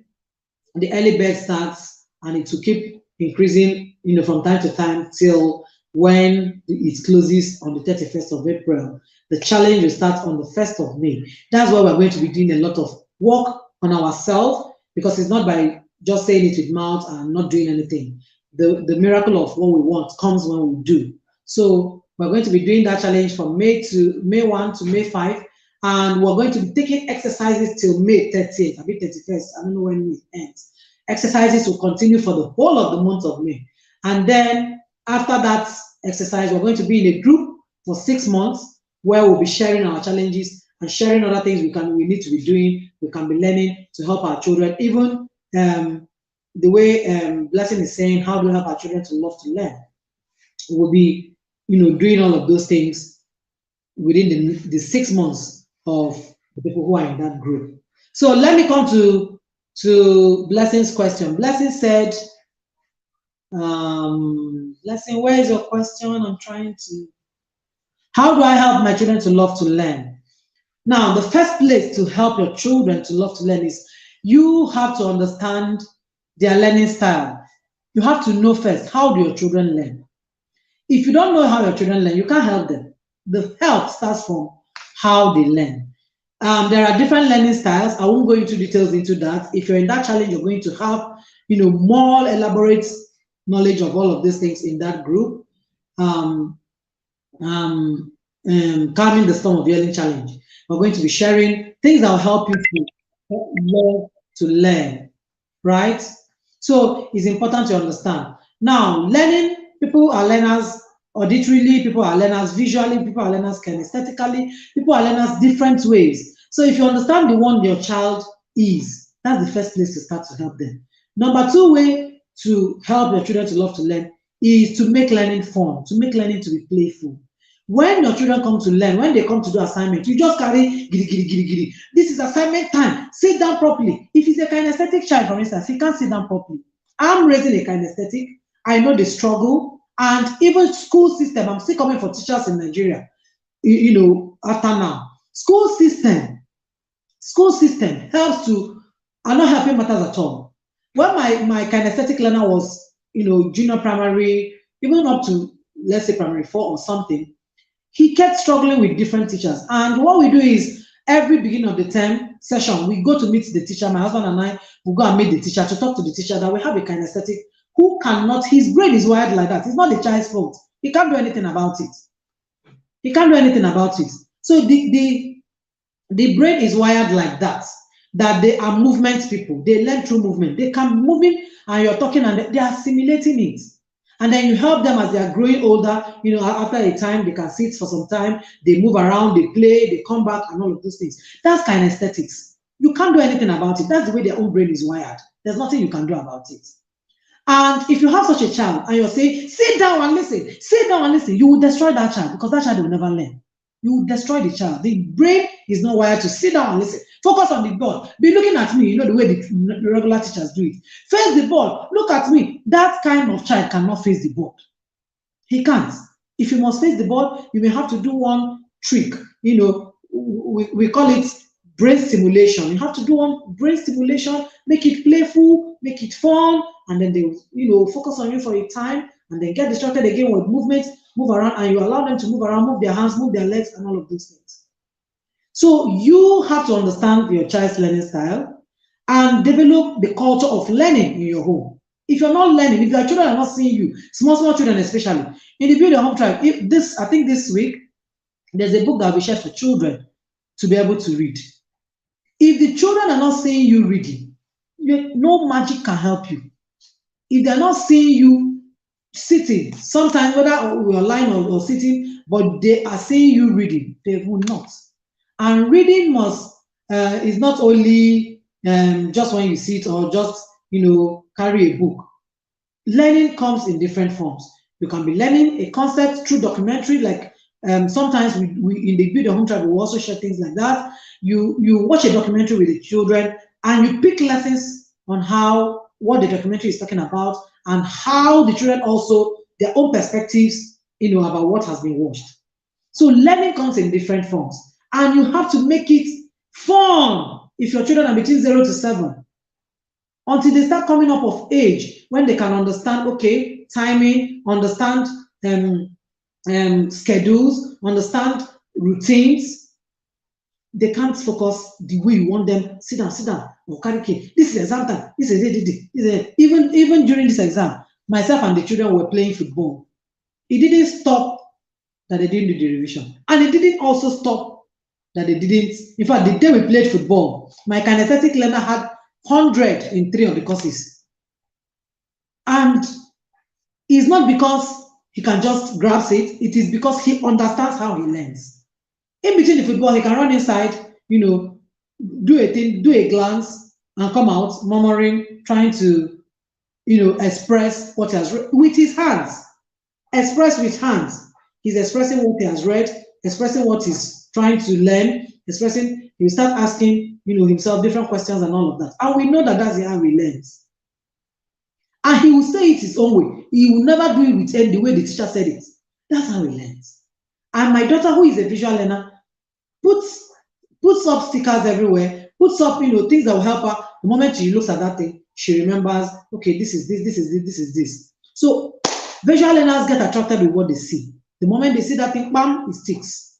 the early bird starts and it will keep increasing, from time to time till when it closes on the 31st of April. The challenge will start on the 1st of May. That's why we're going to be doing a lot of work on ourselves, because it's not by just saying it with mouth and not doing anything. The miracle of what we want comes when we do. So we're going to be doing that challenge from May 1 to May 5, and we're going to be taking exercises till May 30th, a bit 31st. I don't know when it ends. Exercises will continue for the whole of the month of May. And then after that exercise, we're going to be in a group for 6 months where we'll be sharing our challenges and sharing other things we need to be doing, we can be learning to help our children. Even the way Blessing is saying, how do we help our children to love to learn? We'll be, doing all of those things within the 6 months of the people who are in that group. So let me come to Blessing's question. Blessing said, Blessing, where is your question? I'm trying to. How do I help my children to love to learn? Now, the first place to help your children to love to learn is you have to understand their learning style. You have to know first, how do your children learn? If you don't know how your children learn, you can't help them. The help starts from how they learn. There are different learning styles. I won't go into details into that. If you're in that challenge, you're going to have, more elaborate knowledge of all of these things in that group. Calming the Storm of Yelling Challenge. We're going to be sharing things that will help you to love to learn, right? So it's important to understand. Now, learning, people are learners auditorily, people are learners visually, people are learners kinesthetically, people are learners different ways. So if you understand the one your child is, that's the first place to start to help them. Number 2 way to help your children to love to learn is to make learning fun, to make learning to be playful. When your children come to learn, when they come to do assignment, you just carry giri, giri, giri, giri. This is assignment time. Sit down properly. If it's a kinesthetic child, for instance, he can't sit down properly. I'm raising a kinesthetic. I know the struggle. And even school system, I'm still coming for teachers in Nigeria, after now. School system helps to, are not helping matters at all. When my kinesthetic learner was, junior primary, even up to, let's say, primary 4 or something, he kept struggling with different teachers. And what we do is, every beginning of the term session, we go to meet the teacher. My husband and I will go and meet the teacher to talk to the teacher that we have a kinesthetic who cannot, his brain is wired like that. It's not the child's fault. He can't do anything about it. He can't do anything about it. So the brain is wired like that, that they are movement people. They learn through movement. They can move in and you're talking and they are assimilating it. And then you help them as they are growing older, after a time, they can sit for some time, they move around, they play, they come back, and all of those things. That's kinesthetics. You can't do anything about it. That's the way their own brain is wired. There's nothing you can do about it. And if you have such a child and you're saying, sit down and listen, you will destroy that child, because that child will never learn. You will destroy the child. The brain is not wired to sit down and listen. Focus on the board. Be looking at me, the way the regular teachers do it. Face the board. Look at me. That kind of child cannot face the board. He can't. If you must face the board, you may have to do one trick. We call it brain stimulation. You have to do one brain stimulation, make it playful, make it fun, and then they focus on you for a time, and then get distracted again with movements, move around, and you allow them to move around, move their hands, move their legs, and all of those things. So you have to understand your child's learning style and develop the culture of learning in your home. If you're not learning, if your children are not seeing you, small children especially, in the Build Your Home Tribe, I think this week, there's a book that will be shared for children to be able to read. If the children are not seeing you reading, no magic can help you. If they're not seeing you sitting, sometimes whether you're lying or sitting, but they are seeing you reading, they will not. And reading is not only just when you sit or just carry a book. Learning comes in different forms. You can be learning a concept through documentary, like sometimes we in the Build Your Home Tribe, we also share things like that. You watch a documentary with the children and you pick lessons on what the documentary is talking about, and how the children also, their own perspectives, about what has been watched. So learning comes in different forms. And you have to make it fun. If your children are between 0 to 7, until they start coming up of age, when they can understand, okay, timing, understand schedules, understand routines, they can't focus the way you want them. Sit down, or carry key. This is exam time. This is it. Even during this exam, myself and the children were playing football. It didn't stop that they didn't do the revision, and it didn't also stop that they didn't. In fact, the day we played football, my kinesthetic learner had 100 in 3 of the courses, and it's not because he can just grasp it. It is because he understands how he learns. In between the football, he can run inside, do a thing, do a glance, and come out murmuring, trying to, express what he has read with his hands. Express with hands. He's expressing what he has read, expressing what he's trying to learn, expressing. He'll start asking, himself different questions and all of that. And we know that that's how he learns. And he will say it his own way. He will never do it with the way the teacher said it. That's how he learns. And my daughter, who is a visual learner, puts up stickers everywhere, puts up, things that will help her. The moment she looks at that thing, she remembers, okay, this is this. So visual learners get attracted with what they see. The moment they see that thing, bam, it sticks.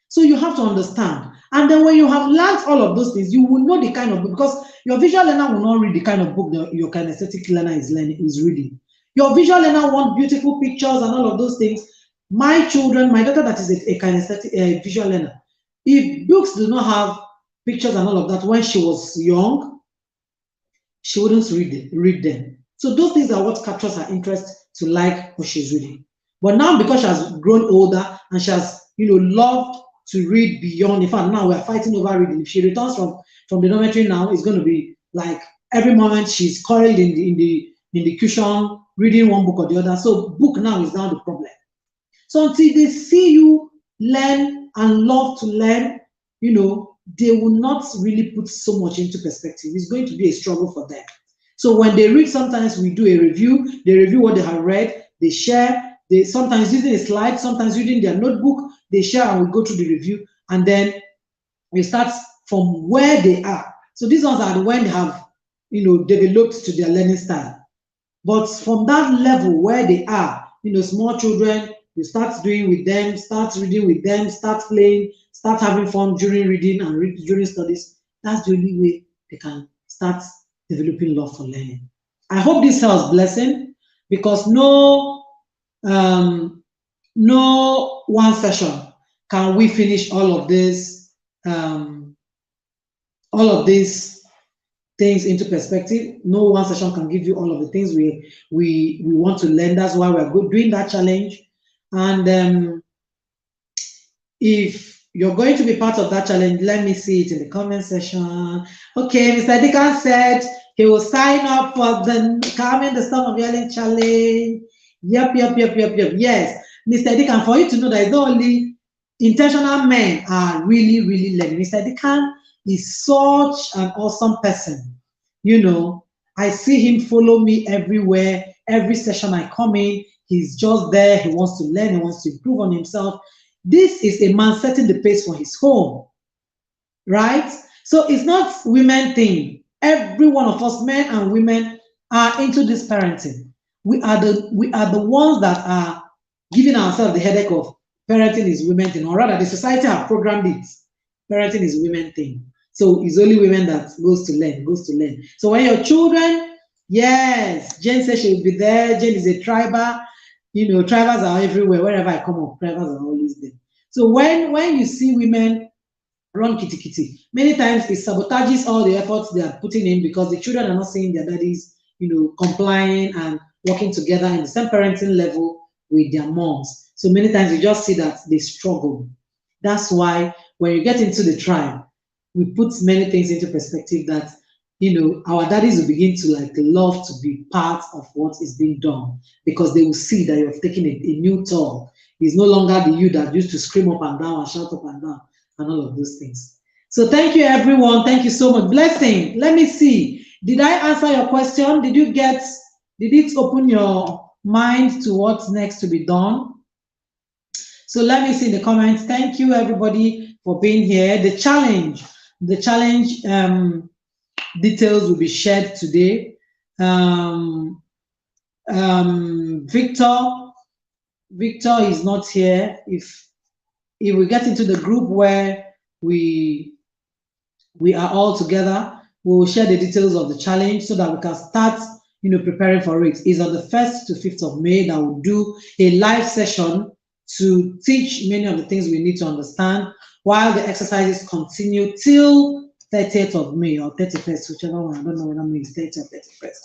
So you have to understand. And then when you have learned all of those things, you will know the kind of book, because your visual learner will not read the kind of book that your kinesthetic learner is reading. Your visual learner wants beautiful pictures and all of those things. My children, my daughter that is a kinesthetic visual learner, if books do not have pictures and all of that when she was young, she wouldn't read them. So those things are what captures her interest to like what she's reading. But now, because she has grown older and she has, loved to read beyond. In fact, now we are fighting over reading. If she returns from the dormitory now, it's going to be like every moment she's coiled in the cushion, reading one book or the other. So book now is now the problem. So until they see you learn and love to learn, they will not really put so much into perspective. It's going to be a struggle for them. So when they read, sometimes we do a review. They review what they have read. They share. They sometimes using a slide, sometimes reading their notebook. They share and we go through the review. And then we start from where they are. So these ones are the ones they have, developed to their learning style. But from that level where they are, small children, you start doing with them, start reading with them, start playing, start having fun during reading and during studies. That's the only way they can start developing love for learning. I hope this helps, blessing, because no one session can we finish all of this, all of these things into perspective. No one session can give you all of the things we want to learn. That's why we're doing that challenge. And if you're going to be part of that challenge, let me see it in the comment section. Okay, Mr. Deacon said he will sign up for the Calming the Storm of Yelling challenge. Yep. Yes, Mr. Deacon, for you to know that it's not only intentional men are really learning. Mr. Deacon is such an awesome person. I see him follow me everywhere. Every session I come in, he's just there. He wants to learn. He wants to improve on himself. This is a man setting the pace for his home, right? So it's not women thing. Every one of us, men and women, are into this parenting. We are the ones that are giving ourselves the headache of parenting is women thing, or rather, the society have programmed it. Parenting is women thing. So it's only women that goes to learn. So when your children, yes, Jane says she will be there. Jane is a triber. Tribers are everywhere. Wherever I come up, tribers are always there. So when you see women run kitty, many times it sabotages all the efforts they are putting in, because the children are not seeing their daddies, complying and working together in the same parenting level with their moms. So many times you just see that they struggle. That's why when you get into the tribe, we put many things into perspective that, our daddies will begin to love to be part of what is being done, because they will see that you've taken a new turn. It's no longer the you that used to scream up and down and shout up and down and all of those things. So thank you, everyone. Thank you so much. Blessing. Let me see. Did I answer your question? Did it open your mind to what's next to be done? So let me see in the comments. Thank you, everybody, for being here. The challenge, details will be shared today. Victor is not here. If we get into the group where we are all together, we will share the details of the challenge so that we can start, preparing for it. It's on the 1st to 5th of May that we'll do a live session to teach many of the things we need to understand, while the exercises continue till 30th of May or 31st, whichever one. I don't know whether May is 30th or 31st.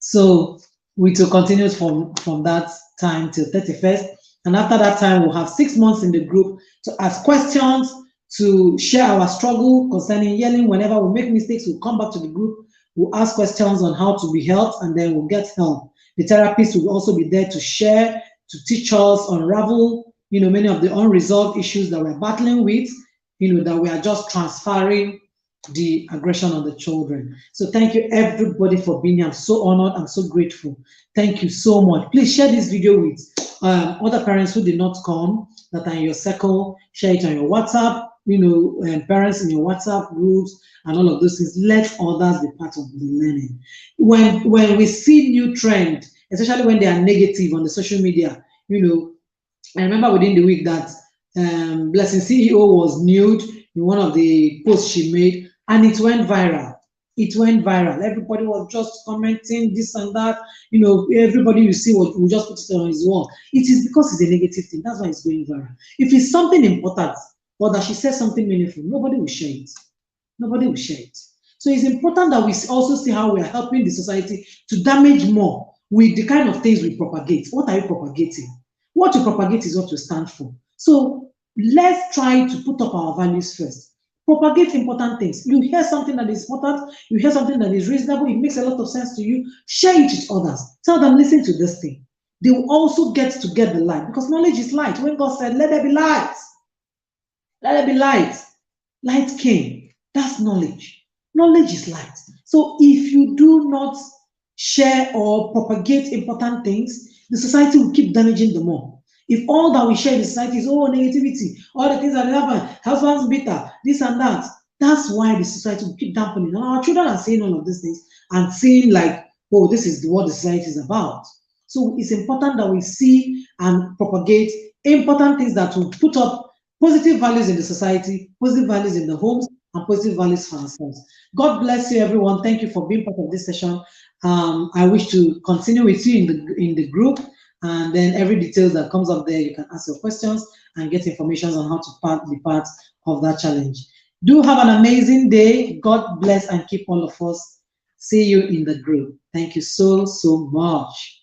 So we will continue from that time till 31st. And after that time, we'll have 6 months in the group to ask questions, to share our struggle concerning yelling. Whenever we make mistakes, we'll come back to the group, we'll ask questions on how to be helped, and then we'll get help. The therapist will also be there to share, to teach us, unravel, many of the unresolved issues that we're battling with, that we are just transferring the aggression on the children. So thank you everybody for being here. I'm so honored. I'm so grateful. Thank you so much. Please share this video with other parents who did not come, that are in your circle. Share it on your WhatsApp, parents in your WhatsApp groups and all of those things. Let others be part of the learning. When we see new trend, especially when they are negative on the social media, I remember within the week that Blessing CEO was nude in one of the posts she made, and it went viral. It went viral. Everybody was just commenting this and that. Everybody you see will just put it on his wall. It is because it's a negative thing. That's why it's going viral. If it's something important, or that she says something meaningful, nobody will share it. Nobody will share it. So it's important that we also see how we are helping the society to damage more with the kind of things we propagate. What are you propagating? What you propagate is what you stand for. So let's try to put up our values first. Propagate important things. You hear something that is important, you hear something that is reasonable, it makes a lot of sense to you, share it with others. Tell them, listen to this thing. They will also get to get the light, because knowledge is light. When God said, let there be light, let there be light, light came. That's knowledge. Knowledge is light. So if you do not share or propagate important things, the society will keep damaging them more. If all that we share in the society is negativity, all the things that happen, husband's bitter, this and that, that's why the society will keep dampening. And our children are saying all of these things and seeing like, oh, this is what the society is about. So it's important that we see and propagate important things that will put up positive values in the society, positive values in the homes, and positive values for ourselves. God bless you, everyone. Thank you for being part of this session. I wish to continue with you in the group, and then every details that comes up there, you can ask your questions and get information on how to be part of that challenge. Do have an amazing day. God bless and keep all of us. See you in the group. Thank you so much.